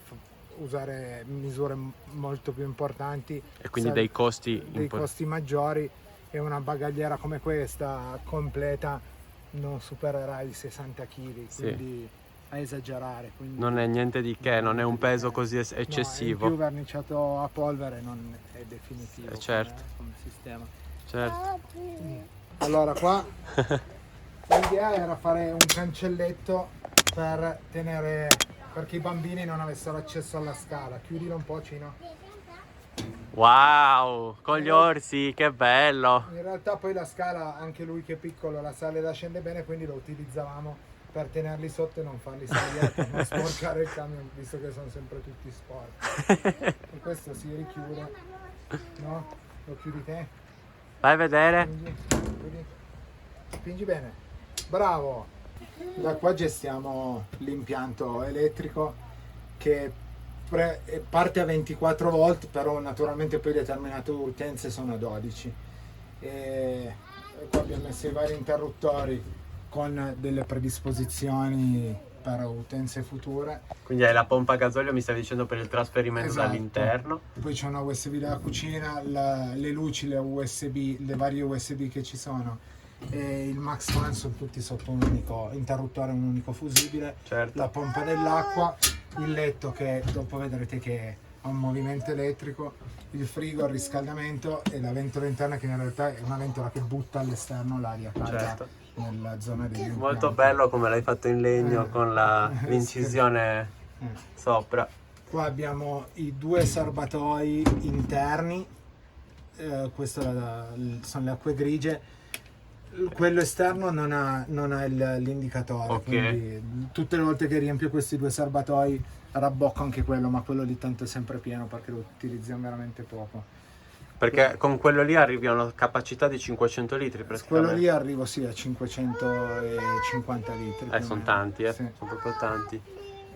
usare misure molto più importanti e quindi dei costi dei costi maggiori, e una bagagliera come questa completa non supererai i 60 kg, Sì. quindi a esagerare. Quindi, Non è niente di che, non è un peso così no, eccessivo. in più verniciato a polvere non è definitivo certo. come sistema. Certo. Allora qua l'idea era fare un cancelletto per tenere, perché i bambini non avessero accesso alla scala. Chiudilo un po', Cino. Wow, con gli orsi, che bello. In realtà poi la scala, anche lui che è piccolo, la sale e la scende bene, quindi lo utilizzavamo per tenerli sotto e non farli salire, per non sporcare il camion, visto che sono sempre tutti sporchi. E questo si richiude, no? Lo chiudi te? Fai vedere. Spingi, chiudi. Spingi bene. Bravo! Da qua gestiamo l'impianto elettrico che parte a 24 volt, però naturalmente poi determinate utenze sono a 12. E qua abbiamo messo i vari interruttori con delle predisposizioni per utenze future. Quindi hai la pompa a gasolio, mi stavi dicendo, per il trasferimento Esatto. dall'interno. Poi c'è una USB della cucina, le luci, le USB, le varie USB che ci sono, e il Max Fan sono tutti sotto un unico interruttore, un unico fusibile. Certo. La pompa dell'acqua, il letto che dopo vedrete che ha un movimento elettrico, il frigo, il riscaldamento e la ventola interna che in realtà è una ventola che butta all'esterno l'aria calda. Certo. Nella zona degli impianti. Molto bello come l'hai fatto in legno con l'incisione sopra. Qua abbiamo i due serbatoi interni, questo sono le acque grigie, quello esterno non ha l'indicatore, Ok. quindi tutte le volte che riempio questi due serbatoi rabbocco anche quello, ma quello lì tanto è sempre pieno perché lo utilizziamo veramente poco. Perché con quello lì arrivi a una capacità di 500 litri Quello praticamente. lì arrivo sì a 550 litri. più o Sono meno. tanti, Sì. sono proprio tanti.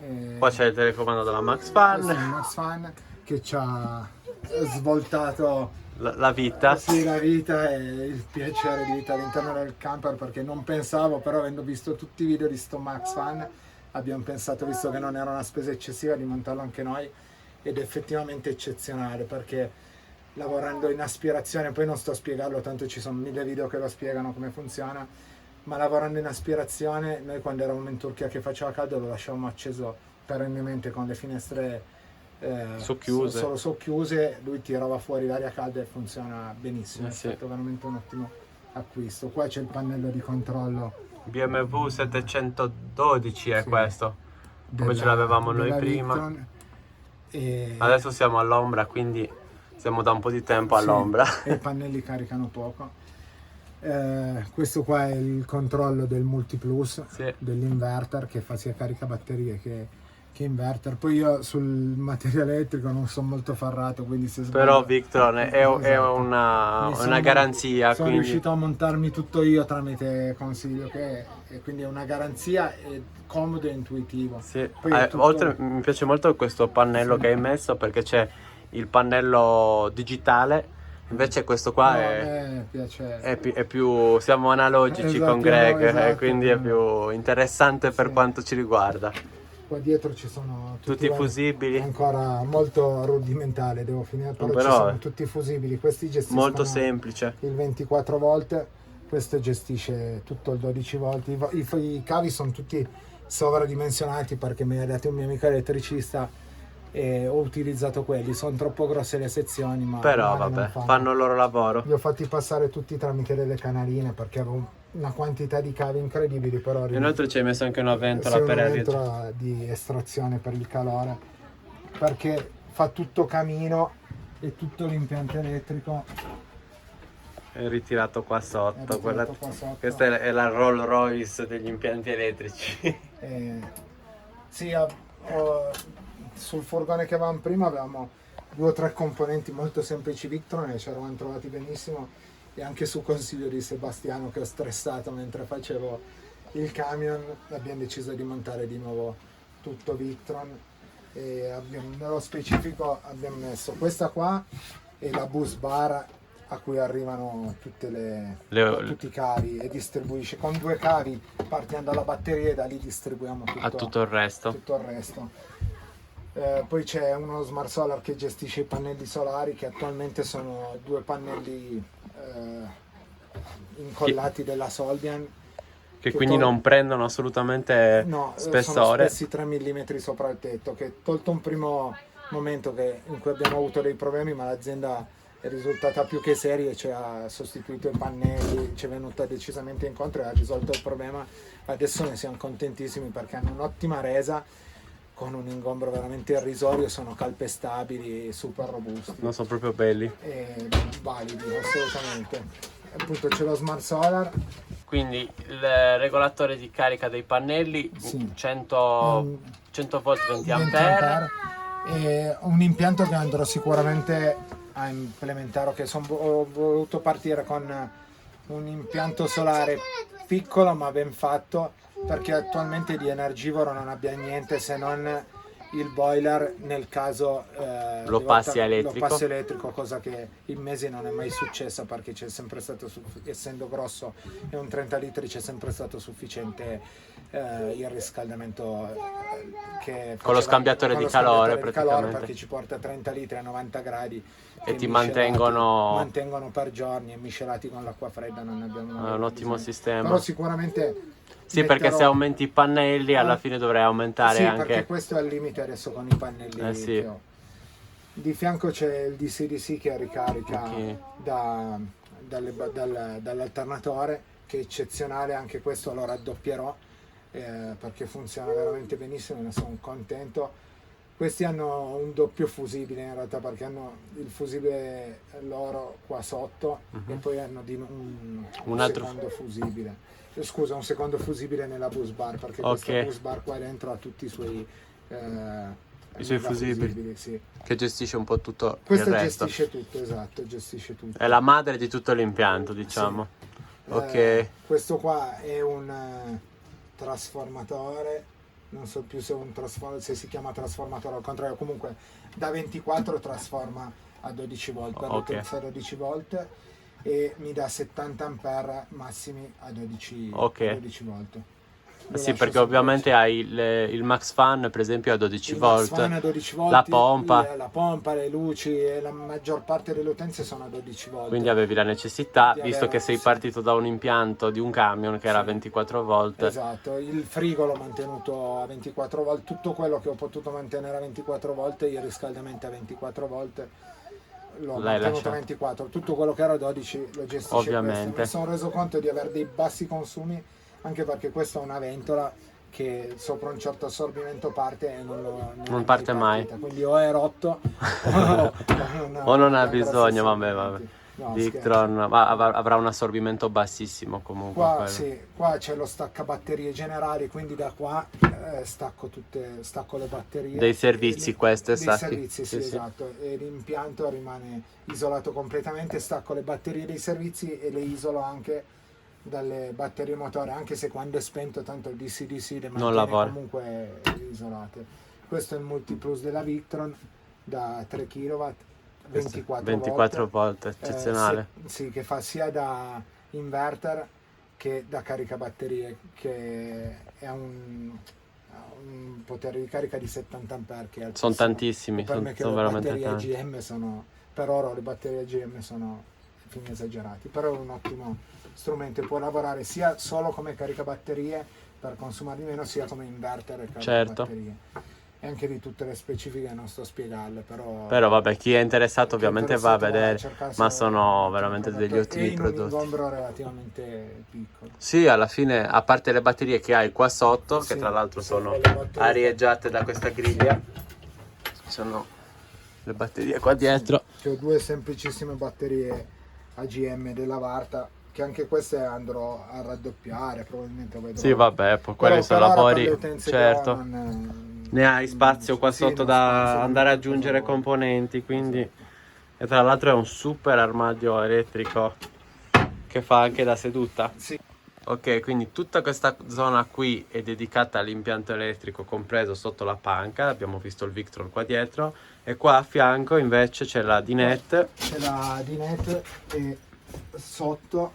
E- Poi c'è il telecomando della Max questo è il Fan, Max Fan che ci ha svoltato la vita. sì, la vita e il piacere di vita all'interno del camper, perché non pensavo, però avendo visto tutti i video di sto Max Fan abbiamo pensato, visto che non era una spesa eccessiva, di montarlo anche noi, ed è effettivamente eccezionale perché lavorando in aspirazione, poi non sto a spiegarlo, tanto ci sono 1000 video che lo spiegano come funziona, ma lavorando in aspirazione, noi quando eravamo in Turchia che faceva caldo lo lasciavamo acceso perennemente con le finestre Socchiuse. solo socchiuse, lui tirava fuori l'aria calda e funziona benissimo, è Sì. stato veramente un ottimo acquisto. Qua c'è il pannello di controllo BMW 712 è Sì. questo, come ce l'avevamo noi della prima. Victron. E Adesso siamo all'ombra, quindi siamo da un po' di tempo all'ombra. Sì, e i pannelli caricano poco. Questo qua è il controllo del multiplus, Sì. dell'inverter, che fa sia caricabatterie che inverter. Poi io sul materiale elettrico non sono molto ferrato, quindi se sbaglio... Però Victron è Esatto. una Quindi una garanzia, sono quindi riuscito a montarmi tutto io tramite consiglio, e quindi è una garanzia, è comodo e intuitivo. sì. Poi è tutto- Oltre mi piace molto questo pannello che hai messo, perché c'è il pannello digitale, invece questo qua No, a è me piace. è più, siamo analogici Esatto, con Greg, esatto. quindi è più interessante per Sì. quanto ci riguarda. Qua dietro ci sono Tutti i vari- fusibili. è ancora molto rudimentale, devo finire, però, Però ci sono tutti i fusibili. Questi gestiscono Molto semplice. il 24 volt, questo gestisce tutto il 12 volt. I cavi sono tutti sovradimensionati perché me li ha dati un mio amico elettricista e ho utilizzato quelli. Sono troppo grosse le sezioni, ma Però male non vabbè, fanno il loro lavoro. Li ho fatti passare tutti tramite delle canaline perché avevo una quantità di cavi incredibili, però E inoltre ci hai messo anche una ventola sì, per una aria. ventola di estrazione per il calore, perché fa tutto camino e tutto l'impianto elettrico È ritirato qua è sotto. ritirato Guarda, qua sotto. questa è la Rolls Royce degli impianti elettrici. Sì, sul furgone che avevamo prima avevamo 2 o 3 componenti molto semplici Victron e ci eravamo trovati benissimo, e anche su consiglio di Sebastiano, che ho stressato mentre facevo il camion, abbiamo deciso di montare di nuovo tutto Victron, e nello specifico abbiamo messo questa qua e la bus bar a cui arrivano tutti i cavi, e distribuisce con 2 cavi partiamo dalla batteria e da lì distribuiamo A tutto il resto. tutto il resto. Poi c'è uno Smart Solar che gestisce i pannelli solari, che attualmente sono 2 pannelli incollati della Solbian, Che quindi non prendono assolutamente no, spessore. sono spessi 3 mm sopra il tetto, che tolto un primo momento in cui abbiamo avuto dei problemi, ma l'azienda è risultata più che seria, ci ha sostituito i pannelli, ci è venuta decisamente incontro e ha risolto il problema. Adesso ne siamo contentissimi perché hanno un'ottima resa con un ingombro veramente irrisorio, sono calpestabili, super robusti Non sono proprio belli. e validi assolutamente. Appunto c'è lo Smart Solar. Quindi il regolatore di carica dei pannelli, Sì. 100 volt 20 20 ampere. È un impianto che andrò sicuramente a implementare, che ho voluto partire con un impianto solare piccolo ma ben fatto, perché attualmente di energivoro non abbia niente se non il boiler nel caso Lo passi a elettrico. lo passi elettrico, cosa che in mesi non è mai successa perché c'è sempre stato, essendo grosso e un 30 litri, c'è sempre stato sufficiente il riscaldamento che Con lo faceva- scambiatore con di lo calore, scambiatore di praticamente. perché ci porta 30 litri a 90 gradi E che ti miscelati mantengono per giorni, e miscelati con l'acqua fredda non ne abbiamo È un ottimo bisogno. sistema. Però sicuramente Sì, perché metterò- se aumenti i pannelli alla fine dovrai aumentare sì, perché anche... questo è il limite adesso con i pannelli Sì. che ho. Di fianco c'è il DC-DC che ricarica Ok. dall'alternatore, che è eccezionale, anche questo lo raddoppierò perché funziona veramente benissimo, ne sono contento. Questi hanno un doppio fusibile in realtà, perché hanno il fusibile loro qua sotto e poi hanno un altro- secondo fusibile. Scusa, un secondo fusibile nella bus bar, perché Ok. questa bus bar qua dentro ha tutti i suoi fusibili. sì. che gestisce un po' tutto Questo il resto. gestisce tutto, esatto, gestisce tutto. È la madre di tutto l'impianto, diciamo. Ok. Questo qua è un trasformatore, non so più se, se si chiama trasformatore al contrario, comunque da 24 trasforma a 12 volt, per Ok. l'utenza 12 volt, e mi dà 70 ampere massimi a 12, Ok. a 12 volt. Lo Sì, lascio perché sempre ovviamente acceso. hai il Max Fan, per esempio, a 12 Il volt. Max Fan a 12 volt, La pompa. la pompa, le luci, e la maggior parte delle utenze sono a 12 volt. Quindi avevi la necessità, Di visto avere- che sei sì. partito da un impianto di un camion che era a Sì. 24 volt. Esatto, il frigo l'ho mantenuto a 24 volt, tutto quello che ho potuto mantenere a 24 volt, il riscaldamento a 24 volt l'ho L'hai mantenuto lasciato. a 24, tutto quello che era a 12 lo gestisce Ovviamente. questo. Mi sono reso conto di avere dei bassi consumi, anche perché questa è una ventola che sopra un certo assorbimento parte e non è parte mai. partita. Quindi o è rotto O non ha grossi bisogno, vabbè. assorbimenti. No, Victron, scherzo. ma avrà un assorbimento bassissimo comunque. Qua, quello. sì, qua c'è lo staccabatterie generali, quindi da qua stacco le batterie. Dei servizi, queste dei stacchi. servizi, sì, Sì, sì. esatto. E l'impianto rimane isolato completamente, stacco le batterie dei servizi e le isolo anche dalle batterie motore, anche se quando è spento tanto il DC-DC le mantiene lavora. comunque isolate. Questo è il Multiplus della Victron da 3 kW, 24 volt, eccezionale. sì, che fa sia da inverter che da caricabatterie, che è un potere di carica di 70 ampere, che è altissimo. Sono tantissimi, Per me che sono le veramente batterie tanti. AGM sono, per oro le batterie AGM sono fini esagerati, però è un ottimo strumento, può lavorare sia solo come caricabatterie per consumare di meno, sia come inverter e Certo. caricabatterie. E anche di tutte le specifiche non sto a spiegarle, Però vabbè, chi è interessato ovviamente va a vedere, cercarsi ma un sono ottimo veramente prodotto degli ottimi e in un prodotti. ingombro relativamente piccolo. Sì, alla fine, a parte le batterie che hai qua sotto, che Sì, tra l'altro sì, sono le batterie. arieggiate da questa griglia, ci sono le batterie qua dietro. Che ho due semplicissime batterie AGM della Varta, che anche queste andrò a raddoppiare, probabilmente vedrò. Sì, vabbè, poi Però quelli sono per ora, per lavori, le utenze che ho, certo. Ne hai spazio qua sì, sotto no, da spazio, andare ad non aggiungere posso- componenti, quindi... Esatto. E tra l'altro è un super armadio elettrico che fa anche da seduta. Sì. Ok, quindi tutta questa zona qui è dedicata all'impianto elettrico, compreso sotto la panca, abbiamo visto il Victron qua dietro, e qua a fianco invece c'è la dinette. C'è la dinette e sotto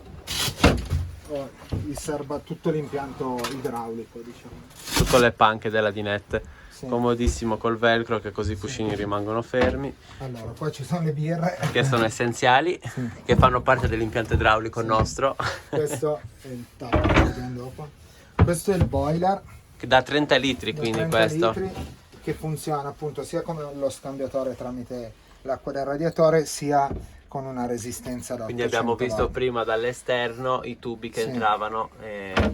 tutto l'impianto idraulico, diciamo. Tutte le panche della dinette. Sì. Comodissimo col velcro, che così i cuscini rimangono fermi, Allora, qua ci sono le birre. che sono essenziali, che fanno parte dell'impianto idraulico nostro. Questo è il tavolo che vediamo dopo. Questo è il boiler. Che da 30 litri, da quindi 30 questo. litri, che funziona appunto sia come lo scambiatore tramite l'acqua del radiatore, sia con una resistenza da Quindi 800 abbiamo visto watt. prima dall'esterno i tubi che Sì. entravano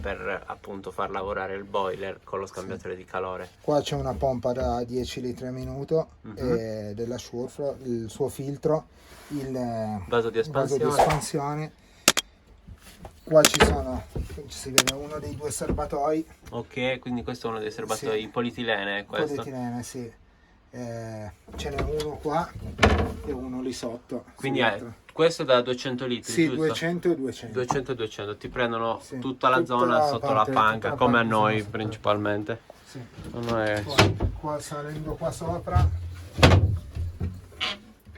per appunto far lavorare il boiler con lo scambiatore di calore. Qua c'è una pompa da 10 litri al minuto della Surflo, il suo filtro, il Vaso di espansione. espansione. Qua si vede uno dei due serbatoi. Ok, quindi questo è uno dei serbatoi Sì. polietilene, questo. Polietilene, sì. Ce n'è uno qua e uno lì sotto. Quindi sul è, vetro. questo è da 200 litri, Sì, giusto? 200 e 200. 200 e 200, ti prendono Sì. tutta la Tutta zona la sotto parte- la panca, tutta la come a parte noi sopra. principalmente. Sì. Non è- Qua salendo qua sopra.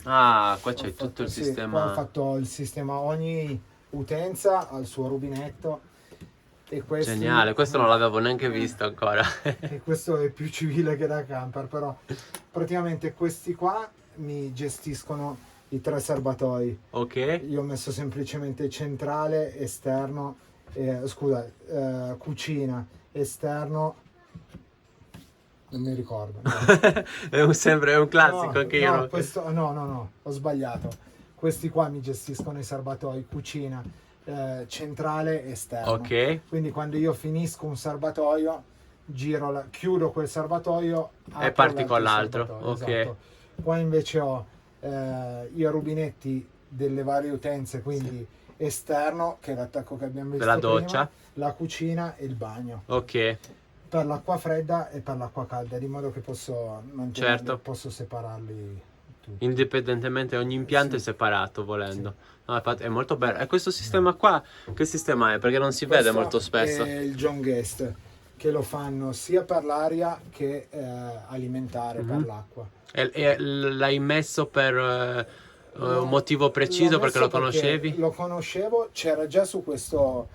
Ah, qua c'è ho tutto il fatto- sì, sistema. Qua ho fatto il sistema, ogni utenza ha il suo rubinetto. E questi- Geniale, questo non l'avevo neanche visto ancora. E questo è più civile che da camper, però praticamente questi qua mi gestiscono i 3 serbatoi. Ok, Io ho messo semplicemente centrale, esterno, cucina, esterno, non mi ricordo. No. è un classico, No, anche io. no, non- no, ho sbagliato. Questi qua mi gestiscono i serbatoi, cucina, centrale, esterno. Ok, Quindi quando io finisco un serbatoio, chiudo quel serbatoio E apro parti con l'altro, serbatoio, ok. esatto. Qua invece ho i rubinetti delle varie utenze, quindi esterno, che è l'attacco che abbiamo visto Della prima, doccia. la cucina e il bagno. ok, Per l'acqua fredda e per l'acqua calda, di modo che posso mantenerli, Certo. posso separarli tutti. indipendentemente, ogni impianto Sì. è separato volendo. No, infatti è molto bello. E questo sistema qua, che sistema è? Perché non si vede Questo molto spesso. è il John Guest, che lo fanno sia per l'aria che alimentare per l'acqua. E l'hai messo per un motivo preciso, L'ho perché messo lo conoscevi? Lo conoscevo, c'era già su questo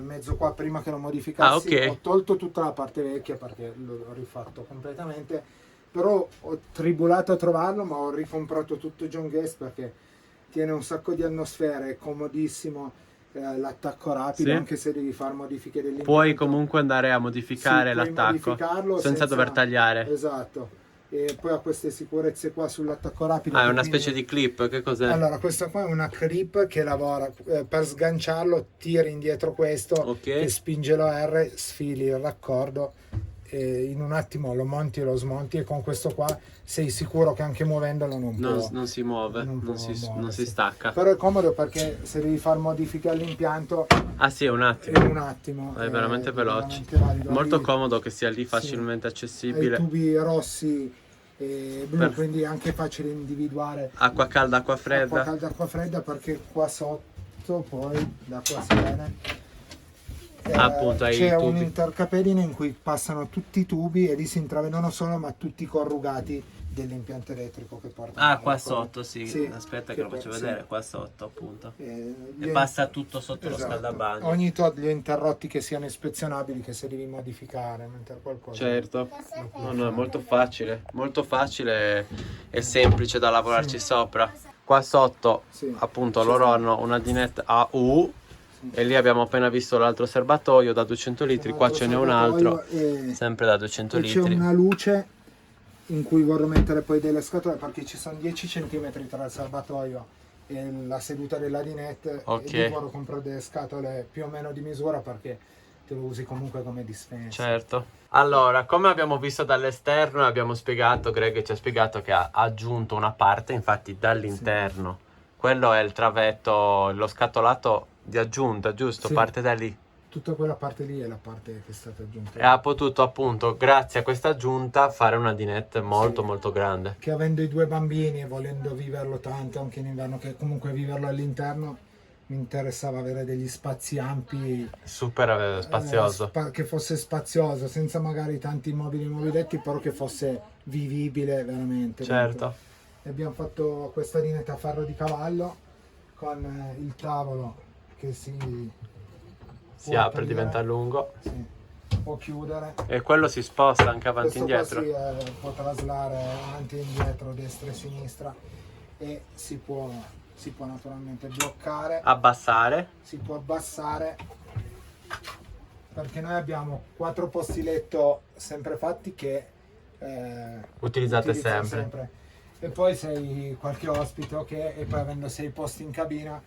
mezzo qua prima che lo modificassi. Ah, ok. Ho tolto tutta la parte vecchia perché l'ho rifatto completamente, però ho tribulato a trovarlo, ma ho ricomprato tutto John Guest perché tiene un sacco di atmosfere, è comodissimo, l'attacco rapido, Sì. anche se devi fare modifiche dell'impianto. Puoi comunque andare a modificare Sì, puoi l'attacco modificarlo senza dover tagliare. Esatto. E poi ha queste sicurezze qua sull'attacco rapido. Ah, è che una quindi- specie di clip, che cos'è? Allora, questa qua è una clip che lavora per sganciarlo, tiri indietro questo, Ok. che spinge lo R, sfili il raccordo e in un attimo lo monti e lo smonti, e con questo qua sei sicuro che anche muovendolo non può. Non si muove, non può non si muoversi. stacca. Però è comodo perché se devi fare modifiche all'impianto Ah sì, è un è attimo. un attimo. È veramente veloce. veramente valido. Molto Arrivi- comodo che sia lì Sì. facilmente Hai i accessibile. tubi rossi e blu, Per- quindi è anche facile individuare Acqua calda, acqua acqua fredda. calda, acqua fredda, perché qua sotto poi da qua si vede Appunto, hai c'è i tubi. un'intercapedine in cui passano tutti i tubi e lì si intravedono solo, ma tutti corrugati dell'impianto elettrico che portano. Ah, qua alla sotto, sì. Sì, Aspetta che lo faccio sì. vedere, qua sotto appunto. E E passa tutto sotto lo esatto. scaldabagno. Ogni tot li ho interrotti che siano ispezionabili, che se devi modificare, mettere qualcosa. Certo. No, no, è molto facile e semplice da lavorarci sopra. Qua sotto, Sì. appunto, loro hanno una dinetta a U e lì abbiamo appena visto l'altro serbatoio da 200 litri, qua ce n'è un altro, sempre da 200 E c'è litri. una luce in cui vorrò mettere poi delle scatole, perché ci sono 10 cm tra il serbatoio e la seduta della dinette. Ok. E lì vorrò comprare delle scatole più o meno di misura, perché te lo usi comunque come dispensa. Certo. Allora, come abbiamo visto dall'esterno, abbiamo spiegato, Greg ci ha spiegato che ha aggiunto una parte, infatti dall'interno. Quello è il travetto, lo scatolato di aggiunta, giusto? Sì. Parte da lì. Tutta quella parte lì è la parte che è stata aggiunta. E ha potuto appunto, grazie a questa aggiunta, fare una dinette molto molto grande. Che avendo i 2 bambini e volendo viverlo tanto anche in inverno, che comunque viverlo all'interno, mi interessava avere degli spazi ampi, Super spazioso. che fosse spazioso, senza magari tanti mobili mobiletti, però che fosse vivibile veramente. Certo. E abbiamo fatto questa dinetta a ferro di cavallo con il tavolo che si si apre, diventa lungo. Sì, può chiudere. E quello si sposta anche avanti e Questo indietro. qua può traslare avanti e indietro, destra e sinistra, e si può naturalmente bloccare, Abbassare. si può abbassare, perché noi abbiamo 4 posti letto sempre fatti che Utilizzate utilizzo sempre. E poi se hai qualche ospite, ok, e poi avendo 6 posti in cabina,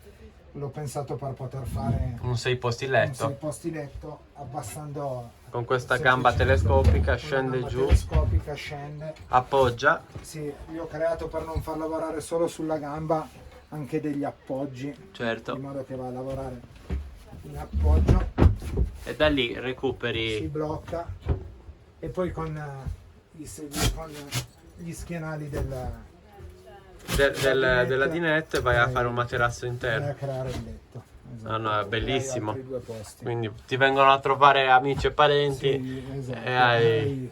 l'ho pensato per poter fare Un 6 posti un letto. 6 posti letto abbassando Con questa gamba telescopica scende giù, telescopica scende. appoggia. Sì, io ho creato, per non far lavorare solo sulla gamba, anche degli appoggi, in Certo. modo che va a lavorare in appoggio, E da lì si recuperi. blocca, e poi con gli schienali Della dinette vai a fare un materasso per interno. creare il letto. Esatto. Ah, no, è E bellissimo. hai altri 2 posti. Quindi ti vengono a trovare amici e parenti Sì, esatto. e hai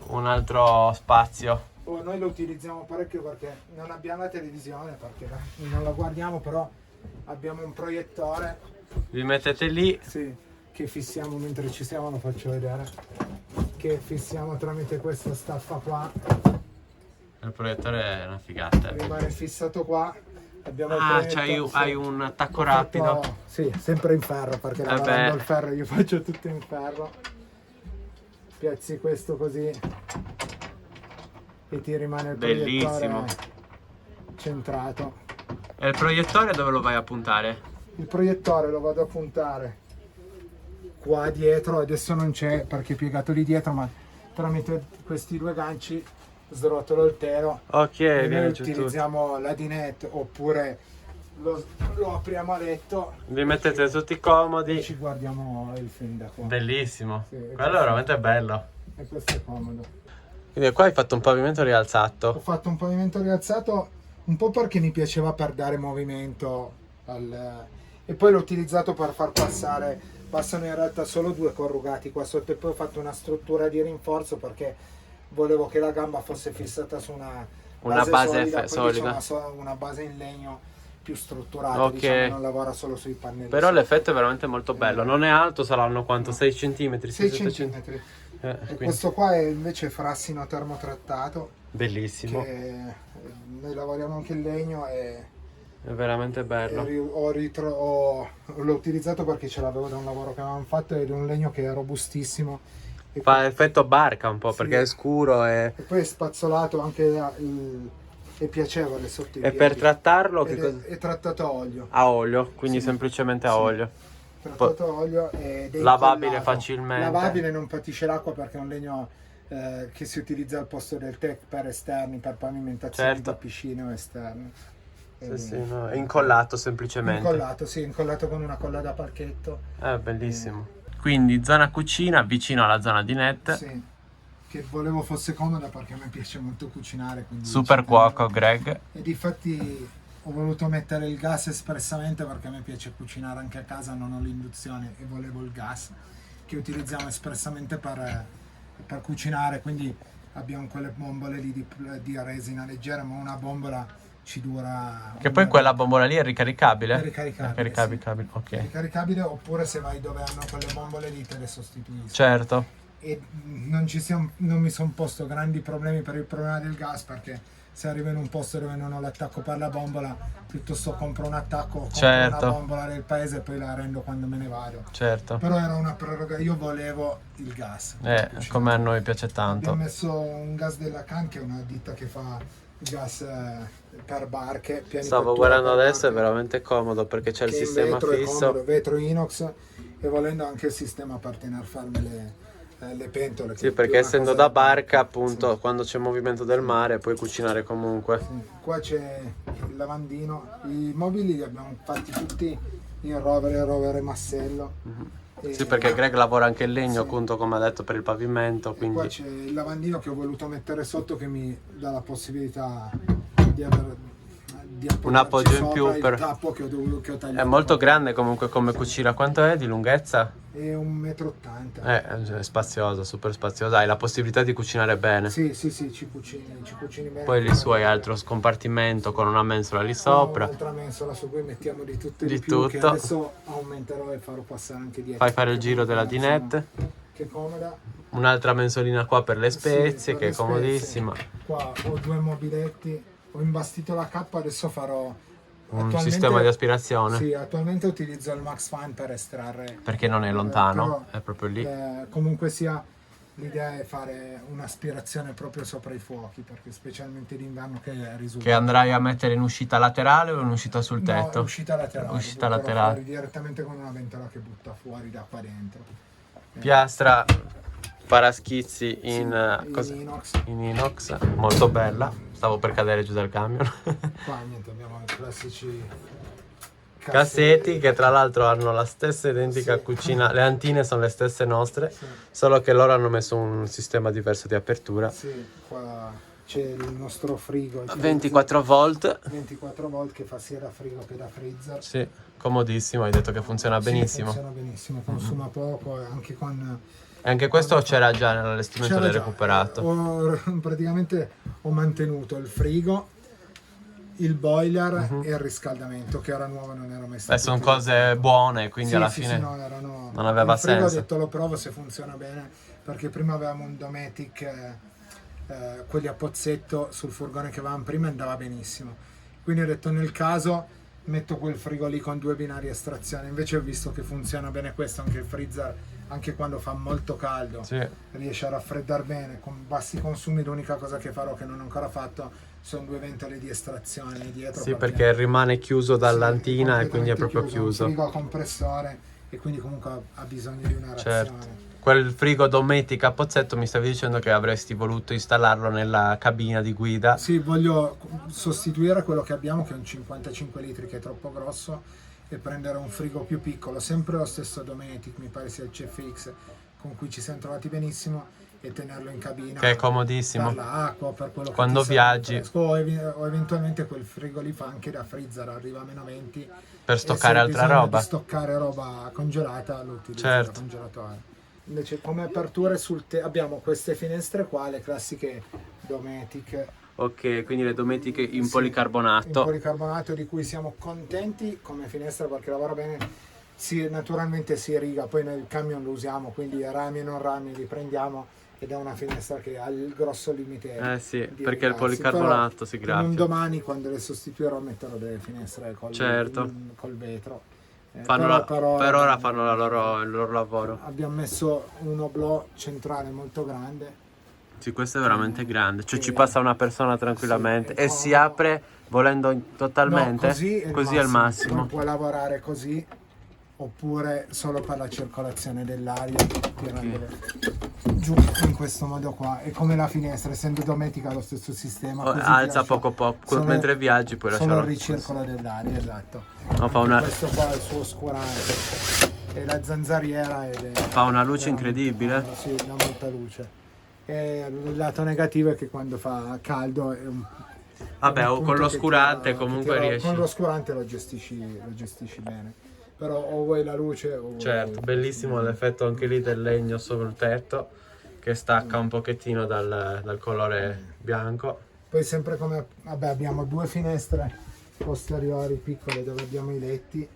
un altro spazio. Noi lo utilizziamo parecchio perché non abbiamo la televisione, perché non la guardiamo, però abbiamo un proiettore, Vi mettete lì. sì, che fissiamo mentre ci siamo, lo faccio vedere, che fissiamo tramite questa staffa qua, Il proiettore è una figata. rimane fissato qua. Abbiamo il Ah, proiettore, sì. hai un attacco Ho fatto- rapido. sì, sempre in ferro, perché lavorando beh. il ferro io faccio tutto in ferro. Piazzi questo così e ti rimane il Bellissimo. proiettore centrato. E il proiettore dove lo vai a puntare? Il proiettore lo vado a puntare qua dietro, adesso non c'è perché è piegato lì dietro, ma tramite questi 2 ganci srotolo il telo. Ok, E noi viene giù tutto. utilizziamo la dinette, oppure lo apriamo a letto Vi mettete tutti e comodi. ci guardiamo il film da qua. Bellissimo. Sì, Quello è veramente bello. E questo è comodo. Quindi qua hai fatto un pavimento Ho rialzato. fatto un pavimento rialzato un po' perché mi piaceva, per dare movimento e poi l'ho utilizzato per far passano in realtà solo 2 corrugati qua sotto, e poi ho fatto una struttura di rinforzo perché volevo che la gamba fosse fissata su una base solida, poi solida. diciamo una base in legno più strutturata, Ok. diciamo, non lavora solo sui pannelli. Però l'effetto è veramente molto bello. Non è alto, saranno quanto? 6 cm? 6 centimetri. E Quindi questo qua è invece frassino termotrattato, bellissimo. che noi lavoriamo anche in legno, e È veramente bello. l'ho utilizzato perché ce l'avevo da un lavoro che avevamo fatto, ed è un legno che è robustissimo, e Fa effetto barca un po' Sì. perché è scuro e poi è spazzolato anche è piacevole sotto i e piedi. per trattarlo che Ed cosa? è trattato a olio. A olio, quindi Sì. semplicemente a Sì. olio. Trattato a olio ed è Lavabile incollato. facilmente. Lavabile, non patisce l'acqua perché è un legno che si utilizza al posto del tech per esterni, per pavimentazioni Certo. di piscine o esterne. Sì, sì, no, è incollato semplicemente. Incollato, sì, incollato con una colla da parchetto. Bellissimo. Quindi zona cucina vicino alla zona di net. Sì, che volevo fosse comoda perché a me piace molto cucinare. Quindi Super cuoco Greg. E difatti ho voluto mettere il gas espressamente perché a me piace cucinare anche a casa, non ho l'induzione e volevo il gas che utilizziamo espressamente per cucinare, quindi abbiamo quelle bombole lì di resina leggera, ma una bombola ci dura... Che poi quella bombola lì è ricaricabile? È ricaricabile, È ricaricabile, È ok. ricaricabile, oppure se vai dove hanno quelle bombole lì te le sostituiscono. Certo. E non mi sono posto grandi problemi per il problema del gas, perché se arrivo in un posto dove non ho l'attacco per la bombola, piuttosto compro un attacco, compro Certo. una bombola del paese e poi la rendo quando me ne vado. Certo. Però era una prerogativa, io volevo il gas per cucinare. Come a noi piace tanto. Abbiamo messo un gas della Can, che è una ditta che fa gas per barche, piani Stavo cottura guardando per adesso, è barche, veramente comodo perché c'è il che in sistema vetro è fisso. comodo, vetro inox, e volendo anche il sistema per tener ferme le pentole. che Sì, è perché più una essendo cosa da barca, appunto, Sì. quando c'è movimento del mare puoi cucinare comunque. Sì. Qua c'è il lavandino, i mobili li abbiamo fatti tutti in rovere e massello. E- Sì, perché Greg lavora anche il legno, Sì. appunto, come ha detto, per il pavimento, E qua quindi c'è il lavandino che ho voluto mettere sotto, che mi dà la possibilità di appoggiarci un appoggio in sopra più il per... tappo che ho tagliato. È molto grande comunque come cucina. Quanto è di lunghezza? È 1,80 m. È spaziosa, super spaziosa. Hai la possibilità di cucinare bene. Sì, ci cucini bene. Poi lì su hai altro scompartimento con una mensola lì Qua sopra. un'altra mensola su cui mettiamo di tutto e Di di più, che tutto. adesso aumenterò e farò passare anche dietro. Fai fare il giro della dinette. Che comoda. Un'altra mensolina qua per le spezie, Sì, per che è le spezie. comodissima. Qua ho 2 mobiletti, ho imbastito la cappa, adesso farò Un sistema di aspirazione. Sì, attualmente utilizzo il Max Fan per estrarre. Perché non è lontano, però, è proprio lì. Comunque sia, l'idea è fare un'aspirazione proprio sopra i fuochi, perché specialmente d'inverno che risulta. Che andrai a mettere in uscita laterale o in uscita sul tetto? No, uscita laterale. Uscita butterò laterale. fuori direttamente con una ventola che butta fuori da qua dentro. Piastra paraschizzi Sì, in inox, molto bella. Stavo per cadere giù dal camion. Qua niente, abbiamo i classici Cassetti che tra l'altro hanno la stessa identica Sì. cucina, le antine sono le stesse nostre, Sì. solo che loro hanno messo un sistema diverso di apertura. Sì, qua c'è il nostro frigo. il 24 volt, 24 volt che fa sia da frigo che da freezer. sì, comodissimo, hai detto che funziona Sì, benissimo. funziona benissimo, consuma poco e anche con... E anche questo c'era già nell'allestimento, C'era l'hai già, recuperato. praticamente ho mantenuto il frigo, il boiler e il riscaldamento, che era nuovo, non era mai stato. Sono cose buone, quindi Sì, alla sì, fine sì, no, erano... non aveva il frigo senso. ho detto lo provo se funziona bene, perché prima avevamo un Dometic, quelli a pozzetto sul furgone che avevamo prima, andava benissimo. Quindi ho detto nel caso metto quel frigo lì con 2 binari estrazione, invece ho visto che funziona bene questo, anche il freezer, anche quando fa molto caldo, Sì. riesce a raffreddare bene, con bassi consumi. L'unica cosa che farò, che non ho ancora fatto, sono 2 ventole di estrazione dietro. Sì, perché rimane chiuso dall'antina sì, e quindi è proprio Un chiuso. frigo a compressore e quindi comunque ha bisogno di una razione. Certo. Quel frigo Dometic a pozzetto mi stavi dicendo che avresti voluto installarlo nella cabina di guida. Sì, voglio sostituire quello che abbiamo, che è un 55 litri, che è troppo grosso, e prendere un frigo più piccolo, sempre lo stesso Dometic, mi pare sia il CFX, con cui ci siamo trovati benissimo, e tenerlo in cabina. Che è comodissimo. Per l'acqua, per quello che Quando ti serve, viaggi. fresco, o eventualmente quel frigo li fa anche da freezer, arriva a -20. Per stoccare e se altra bisogna roba. di stoccare roba congelata, lo utilizzo Certo. da congelatore. Invece come aperture abbiamo queste finestre qua, le classiche Dometic. Ok, quindi le dometiche in Sì, policarbonato. in policarbonato, di cui siamo contenti come finestra perché lavora bene. Naturalmente si riga, poi nel camion lo usiamo, quindi rami e non rami li prendiamo, ed è una finestra che ha il grosso limite. Sì, di perché il rigarsi. policarbonato si Però, un graffia. domani, quando le sostituirò, metterò delle finestre Certo. col vetro. Per ora fanno il loro lavoro. Abbiamo messo un oblò centrale molto grande. Sì, questo è veramente grande. Cioè Sì. ci passa una persona tranquillamente. Sì, E si apre volendo totalmente? No, così Così è il massimo. Puoi lavorare così, oppure solo per la circolazione dell'aria, tirandolo giù in questo modo qua. E come la finestra, essendo dometica, lo stesso sistema. Così ti Alza lascia poco solo- mentre viaggi puoi solo lasciarlo. il ricircolo dell'aria, esatto. No, fa Anche una- questo qua è il suo oscurante, e la zanzariera Fa una luce incredibile. Sì, dà molta luce. E il lato negativo è che quando fa caldo è Vabbè, un o punto con che l'oscurante tira- comunque che tira- riesci. Con l'oscurante lo gestisci bene. Però o vuoi la luce o vuoi... Certo, bellissimo l'effetto anche lì del legno sopra il tetto che stacca un pochettino dal colore bianco. Poi sempre come... Vabbè, abbiamo 2 finestre posteriori piccole dove abbiamo i letti.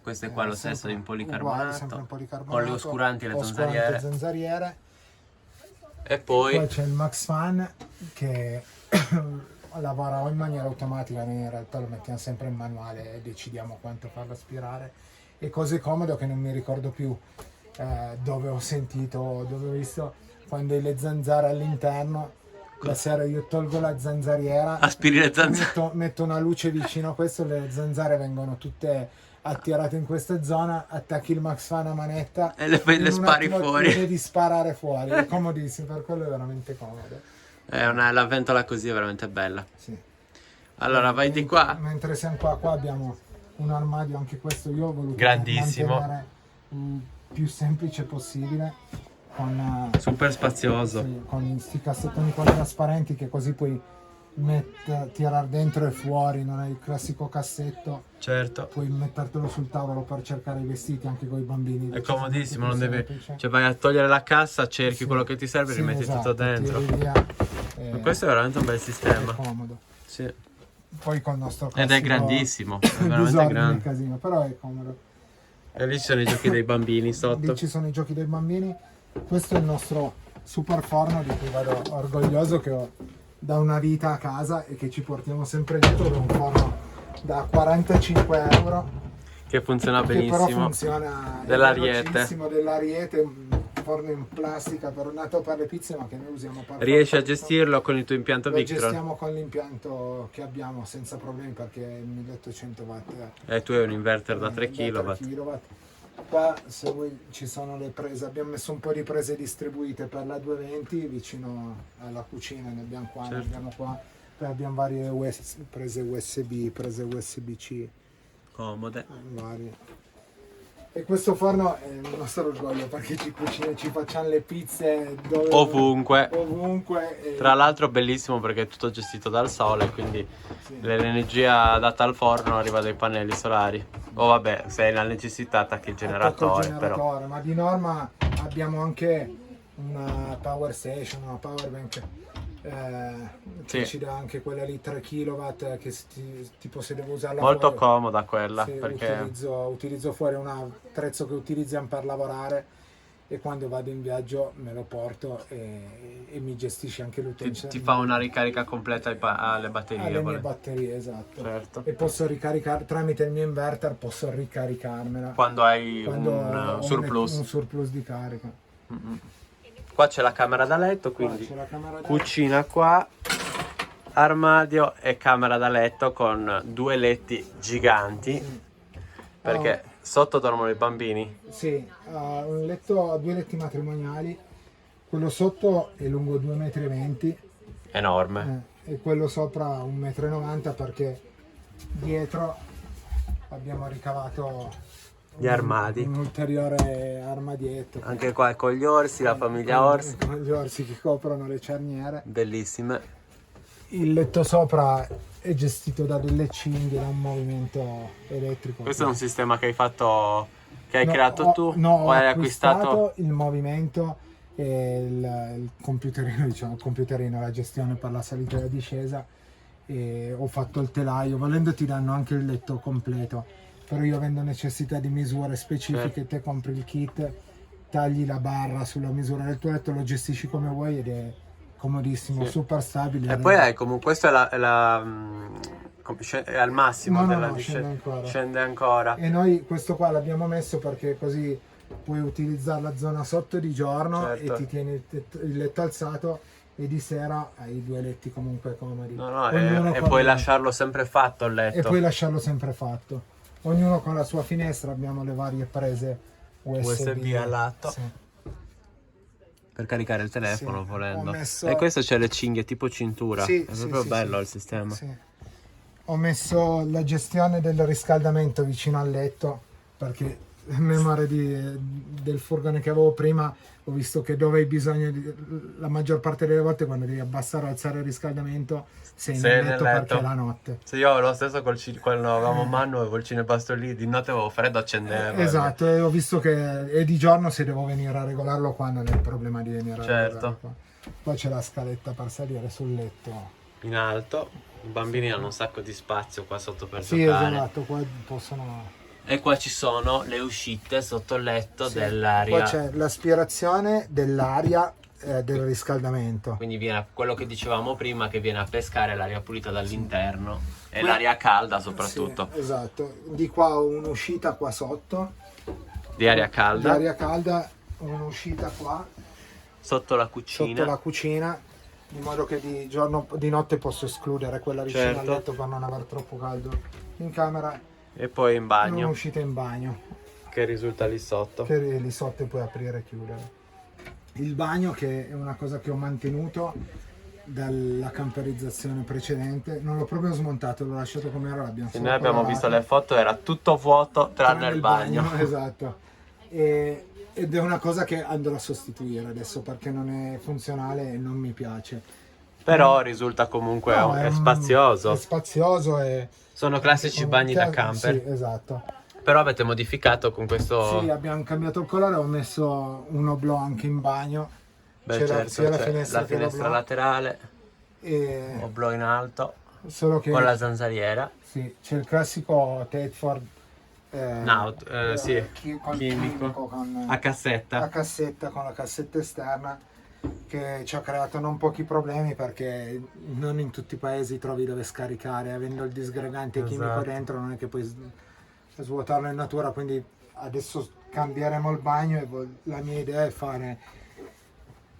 Questo è qua lo stesso Sempre in uguale, policarbonato, sempre in policarbonato, con le oscuranti e le oscurante, zanzariere. E E poi poi c'è il Max Fan che lavora o in maniera automatica, noi in realtà lo mettiamo sempre in manuale e decidiamo quanto farlo aspirare. E cose comode che non mi ricordo più dove ho visto, quando hai le zanzare all'interno. La sera io tolgo la zanzariera, aspiri le zanzare. metto una luce vicino a questo, le zanzare vengono tutte attirate in questa zona, attacchi il Max Fan a manetta E le in un spari attimo fuori. ti vedi sparare fuori, è comodissimo, per quello è veramente comodo. La ventola così è veramente bella. Sì. Allora vai di qua. Mentre siamo qua abbiamo un armadio, anche questo io ho voluto Grandissimo. mantenere il più semplice possibile, con Super spazioso. sì, con questi cassettoni qua trasparenti, che così puoi tirare dentro e fuori, non è il classico cassetto, Certo. puoi mettertelo sul tavolo per cercare i vestiti anche con i bambini. È comodissimo, non devi... Semplice. Cioè vai a togliere la cassa, cerchi Sì. quello che ti serve e Sì, rimetti esatto, tutto dentro. tiri via, Questo è veramente un bel è sistema. comodo. Sì. Poi con il nostro Ed è classico grandissimo, è veramente disordine grande. casino, però è comodo. E lì ci sono i giochi dei bambini sotto. Lì ci sono i giochi dei bambini. Questo è il nostro super forno di cui vado orgoglioso, che ho da una vita a casa e che ci portiamo sempre dietro. È un forno da 45 euro Che funziona che però benissimo. funziona, è Dell'Ariete. velocissimo, dell'Ariete, un forno in plastica nato per le pizze, ma che noi usiamo per Riesci a fare tutto. gestirlo con il tuo impianto Lo Victron? gestiamo con l'impianto che abbiamo senza problemi, perché è 1800 watt. E tu hai un inverter da 3 da kW. 3 kW. Qua, se vuoi, ci sono le prese, abbiamo messo un po' di prese distribuite per la 220 vicino alla cucina, ne abbiamo qua, ne Certo. abbiamo qua, poi abbiamo varie prese USB, prese USB-C, Comode. varie. E questo forno è il nostro orgoglio, perché ci facciamo le pizze Ovunque. ovunque e- Tra l'altro bellissimo perché è tutto gestito dal sole, quindi sì. l'energia data al forno arriva dai pannelli solari. O vabbè, se hai la necessità attacchi il Attacco il generatore, però. generatore, ma di norma abbiamo anche una power station, una power bank che Sì. ci dà anche quella lì 3 kW, che tipo se devo usarla Molto fuori, comoda quella, se perché utilizzo fuori un attrezzo che utilizziamo per lavorare, e quando vado in viaggio me lo porto e mi gestisce anche l'utenza. ti fa una ricarica completa alle batterie. alle mie vole- batterie, esatto. Certo. E posso ricaricare tramite il mio inverter, posso ricaricarmela Quando hai quando un ho surplus. un surplus di carica. Qua c'è la camera da letto, Qua quindi c'è la camera da cucina qua, armadio e camera da letto con 2 letti giganti, perché sotto dormono i bambini. Sì, ha un letto, ha 2 letti matrimoniali, quello sotto è lungo 2,20 m Enorme. e quello sopra 1,90 m, perché dietro abbiamo ricavato Gli armadi. un ulteriore armadietto Anche qua con gli orsi, la famiglia orsi. con gli orsi che coprono le cerniere. Bellissime. Il letto sopra è gestito da delle cinghie, da un movimento elettrico. Questo è un sistema che hai fatto, che hai No, creato tu? No, o ho hai acquistato acquistato? il movimento e il computerino, diciamo, il computerino, la gestione per la salita e la discesa, e ho fatto il telaio. Volendo ti danno anche il letto completo, però io avendo necessità di misure specifiche, te compri il kit, tagli la barra sulla misura del tuo letto, lo gestisci come vuoi ed è comodissimo, Sì. super stabile. E poi hai comunque, questo è al massimo No, no, della no, scende ancora. scende ancora. E noi questo qua l'abbiamo messo perché così puoi utilizzare la zona sotto di giorno, Certo. e ti tieni il letto alzato, e di sera hai 2 letti comunque comodi. No, no, Ognuno e con- puoi lasciarlo sempre fatto il letto. e puoi lasciarlo sempre fatto. Ognuno con la sua finestra, abbiamo le varie prese USB al lato. Sì. Per caricare il telefono Sì, volendo. ho messo- E questo c'è le cinghie tipo cintura. Sì, È sì, proprio sì, bello sì. il sistema. Sì. Ho messo la gestione del riscaldamento vicino al letto, perché a memoria del furgone che avevo prima ho visto che dove hai bisogno la maggior parte delle volte, quando devi abbassare o alzare il riscaldamento, sei Sei nel nel letto letto. perché è la notte. Sì, io lo stesso quando avevamo Manu e col cinepasto lì, di notte avevo freddo, accendevo. Esatto, e ho visto che e di giorno, se devo venire a regolarlo qua, non è il problema di venire a Certo. regolarlo qua. Poi c'è la scaletta per salire sul letto. In alto. I bambini hanno un sacco di spazio qua sotto per Sì, giocare. esatto, qua possono... E qua ci sono le uscite sotto il letto Sì. dell'aria. Qua c'è l'aspirazione dell'aria del riscaldamento. Quindi viene quello che dicevamo prima, che viene a pescare l'aria pulita dall'interno e l'aria calda soprattutto. Sì, esatto. Di qua ho un'uscita qua sotto, Di aria calda. di aria calda, un'uscita qua Sotto la cucina. sotto la cucina, in modo che di notte posso escludere quella vicino Certo. al letto per non avere troppo caldo in camera, E poi in e bagno, un'uscita in bagno, che risulta lì sotto. che lì sotto puoi aprire e chiudere. Il bagno, che è una cosa che ho mantenuto dalla camperizzazione precedente, non l'ho proprio smontato, l'ho lasciato come era, l'abbiamo Se solo noi abbiamo colorato. visto le foto, era tutto vuoto tranne il bagno. Esatto. Ed è una cosa che andrò a sostituire adesso, perché non è funzionale e non mi piace. Però risulta comunque No, è spazioso. È spazioso e... Sono classici bagni da camper. Sì, esatto. Però avete modificato con questo... Sì, abbiamo cambiato il colore, ho messo un oblò anche in bagno. Beh, C'è certo, sia la c'è finestra, la che finestra l'oblò. laterale, E... oblò in alto, Solo che con la zanzariera. sì, c'è il classico Tedford Sì, col chimico. con A cassetta. a cassetta, con la cassetta esterna, che ci ha creato non pochi problemi perché non in tutti i paesi trovi dove scaricare, avendo il disgregante chimico Esatto. dentro non è che puoi svuotarlo in natura, quindi adesso cambieremo il bagno e la mia idea è fare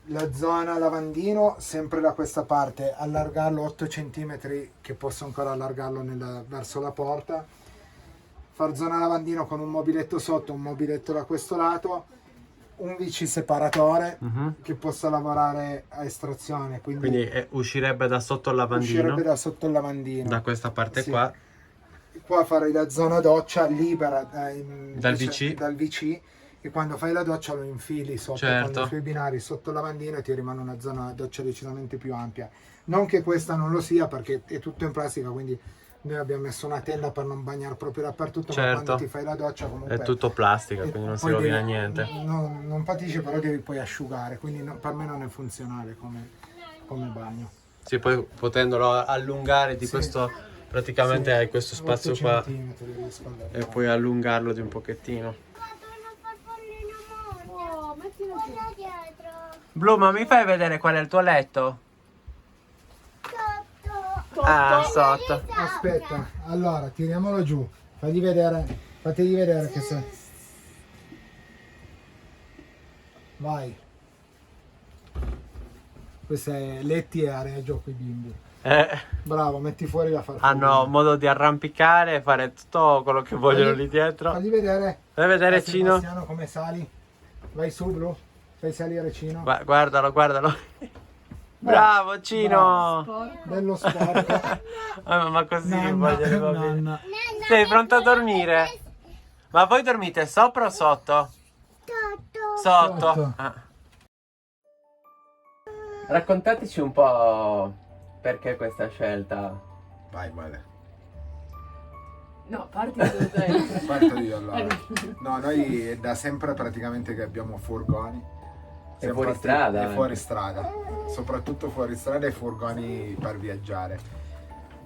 la zona lavandino sempre da questa parte, allargarlo 8 cm, che posso ancora allargarlo verso la porta, far zona lavandino con un mobiletto sotto, un mobiletto da questo lato, un VC separatore che possa lavorare a estrazione, Quindi uscirebbe da sotto il lavandino, uscirebbe da sotto il lavandino. da questa parte Sì. qua. Qua farei la zona doccia libera Dal VC. dal VC, e quando fai la doccia lo infili sotto Certo. con i suoi binari sotto il lavandino e ti rimane una zona doccia decisamente più ampia. Non che questa non lo sia, perché è tutto in plastica, quindi noi abbiamo messo una tenda per non bagnare proprio dappertutto, ma Certo. quando ti fai la doccia comunque È tutto plastica, quindi non si poi rovina devi- niente. non patisce, però devi poi asciugare, quindi per me non è funzionale come bagno. Sì, poi potendolo allungare di Sì. questo, praticamente Sì, hai questo 8 spazio qua centimetri riesco ad e arrivare. puoi allungarlo di un pochettino. Oh, mettilo giù. Guarda dietro. Blu, ma mi fai vedere qual è il tuo letto? Sotto. Ah, sotto. Aspetta, allora tiriamolo giù, fategli vedere che sei. Vai. Questo è letti e areggio qui bimbi. Bravo, metti fuori la farfalla. Hanno modo di arrampicare, fare tutto quello che vogliono lì dietro. Fagli vedere. Fai vedere a Cino? Sebastiano come sali. Vai su Blu, fai salire Cino. Guardalo, guardalo. Bravo Cino! Bello sporco. Ma così Nanna, vogliono i bambini. nanna. Sei pronto a dormire? Ma voi dormite sopra o sotto? Sotto. Sotto. Ah. Raccontateci un po' perché questa scelta. Vai, Vale. No, parti tu te. Parto io allora. No, noi è da sempre praticamente che abbiamo furgoni. E fuori strada E anche. fuori strada. Soprattutto fuori strada e furgoni per viaggiare.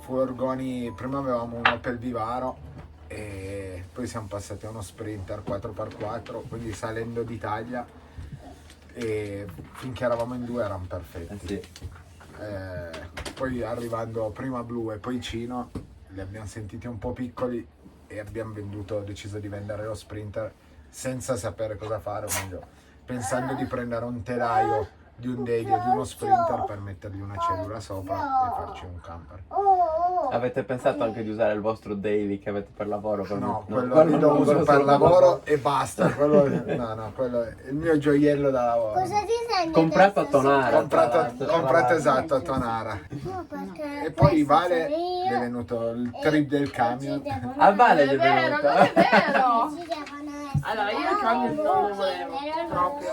Furgoni, prima avevamo un Opel Vivaro e poi siamo passati a uno Sprinter 4x4, quindi salendo d'Italia, e finché eravamo in due erano perfetti. Sì. Poi arrivando prima Blu e poi Cino, li abbiamo sentiti un po' piccoli e abbiamo deciso di vendere lo Sprinter senza sapere cosa fare, o meglio, pensando di prendere un telaio di un Daily o di uno Sprinter per mettergli una cellula sopra e farci un camper. Avete pensato anche di usare il vostro daily che avete per lavoro? No, quello lì lo uso per lavoro e basta. Quello è il mio gioiello da lavoro. Cosa ti senti? Comprato a adesso? Tonara. Comprato esatto a Tonara. No, perché E poi questo Vale sono io. è venuto il trip del camion. A Vale gli È è vero, venuto. non è vero. Ci devono essere Allora, io il cambio non lo volevo, proprio.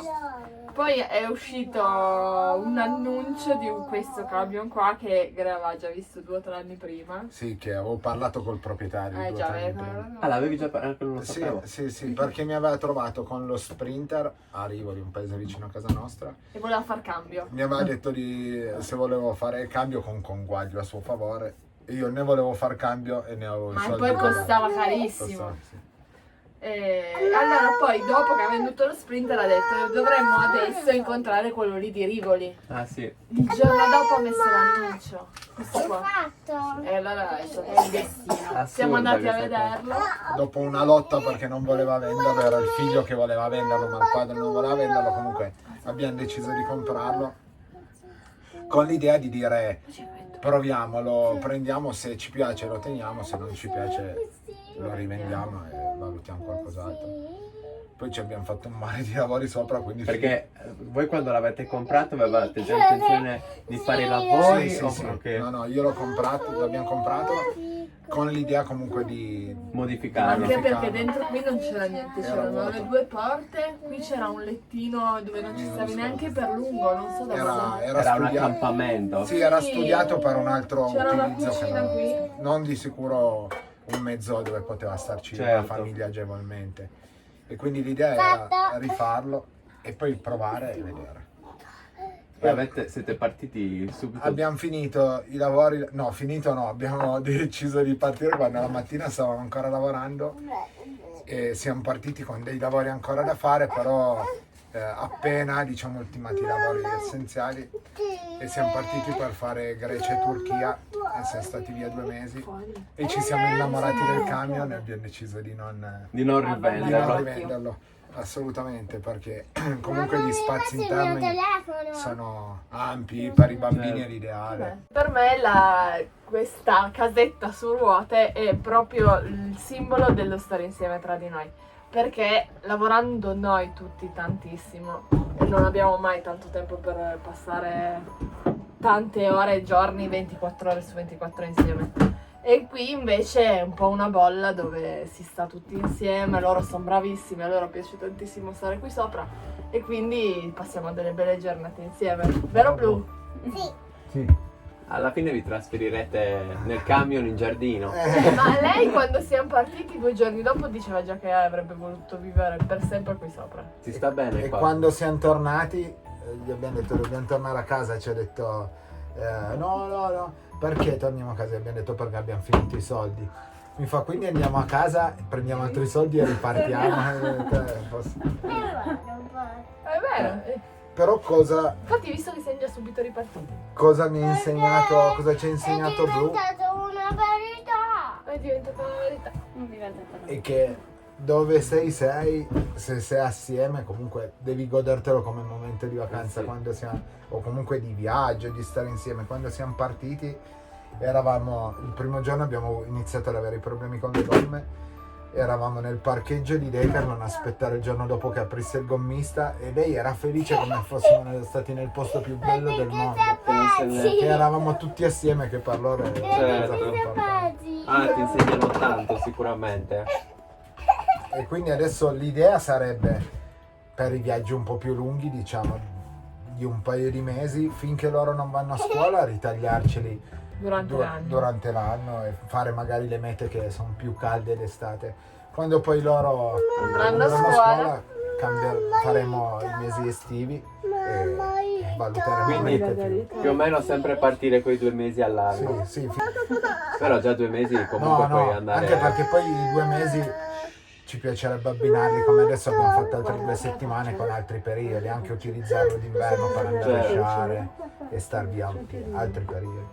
Poi è uscito un annuncio di questo camion qua che aveva già visto 2 o 3 anni prima. Sì, che avevo parlato col proprietario 2 o Già, 3 anni prima. Ah, l'avevi già parlato? Non lo Sì, sapevo. sì, perché mi aveva trovato con lo Sprinter, arrivo di un paese vicino a casa nostra, E voleva far cambio. mi aveva detto se volevo fare il cambio con conguaglio a suo favore. E io ne volevo far cambio e ne avevo i Ma soldi. poi per- costava carissimo. Costava, sì. E allora poi dopo che ha venduto lo Sprinter ha detto dovremmo adesso incontrare quello lì di Rivoli. Ah sì. Il giorno dopo ha messo l'annuncio. Questo Hai qua. fatto? E allora è stato il destino. Assurda Siamo andati a questa cosa. vederlo. Dopo una lotta perché non voleva venderlo, era il figlio che voleva venderlo, ma il padre non voleva venderlo, comunque abbiamo deciso di comprarlo con l'idea di dire proviamolo, prendiamo, se ci piace lo teniamo, se non ci piace lo rivendiamo e valutiamo qualcos'altro. Poi ci abbiamo fatto un mare di lavori sopra, quindi Perché voi quando l'avete comprato avevate già intenzione di fare i lavori? sì, o sì. che... No, io l'ho comprato, l'abbiamo comprato con l'idea comunque di Modificarlo. Anche perché modificarlo. dentro qui non c'era niente, Era c'erano vuoto. le due porte, qui c'era un lettino dove non ci stavi neanche per lungo, non so dove. Era Era un studiato. accampamento. Sì, era studiato per un altro C'era una utilizzo che cucina qui. non di sicuro un mezzo dove poteva starci una Certo. famiglia agevolmente. E quindi l'idea era rifarlo e poi provare e vedere. Siete partiti subito. Abbiamo finito i lavori, no, abbiamo deciso di partire quando la mattina stavamo ancora lavorando e siamo partiti con dei lavori ancora da fare, però appena diciamo ultimati i lavori essenziali e siamo partiti per fare Grecia e Turchia e siamo stati via 2 mesi e ci siamo innamorati del camion e abbiamo deciso di non Di non di non rivenderlo. rivenderlo assolutamente, perché comunque gli spazi interni sono ampi, per i bambini è l'ideale. Per me questa casetta su ruote è proprio il simbolo dello stare insieme tra di noi, perché lavorando noi tutti tantissimo e non abbiamo mai tanto tempo per passare tante ore, giorni, 24 ore su 24 insieme. E qui invece è un po' una bolla dove si sta tutti insieme, loro sono bravissimi, a loro piace tantissimo stare qui sopra e quindi passiamo delle belle giornate insieme. Vero Blu? Sì. Alla fine vi trasferirete nel camion in giardino. Ma lei quando siamo partiti 2 giorni dopo diceva già che avrebbe voluto vivere per sempre qui sopra. Si sta bene E qua. quando siamo tornati gli abbiamo detto dobbiamo tornare a casa, ci ha detto no, perché torniamo a casa? Abbiamo detto perché abbiamo finito i soldi. Mi fa quindi andiamo a casa, prendiamo altri soldi e ripartiamo. È vero. Però cosa Visto che siamo già subito ripartiti. mi ha insegnato, cosa ci ha insegnato È Blu? diventata una verità. È diventata una verità. E che dove sei, se sei assieme comunque devi godertelo come momento di vacanza quando siamo, o comunque di viaggio, di stare insieme. Quando siamo partiti il primo giorno abbiamo iniziato ad avere i problemi con le gomme, eravamo nel parcheggio di Decathlon a aspettare il giorno dopo che aprisse il gommista e lei era felice come fossimo stati nel posto più bello del mondo, che eravamo tutti assieme, che per loro è una cosa più importante. Ah, ti insegnano tanto sicuramente. E quindi adesso l'idea sarebbe per i viaggi un po' più lunghi, diciamo di un paio di mesi, finché loro non vanno a scuola, ritagliarceli durante l'anno e fare magari le mete che sono più calde d'estate. Quando poi loro Andranno a andranno scuola. faremo i mesi estivi e valuteremo le Quindi mete più. più o meno sempre partire quei 2 mesi all'anno. Sì. Però già 2 mesi comunque puoi andare. Anche perché poi i 2 mesi ci piacerebbe abbinarli, come adesso abbiamo fatto altre 2 settimane con altri periodi, anche utilizzarlo d'inverno per andare a Certo. sciare e star via altri periodi.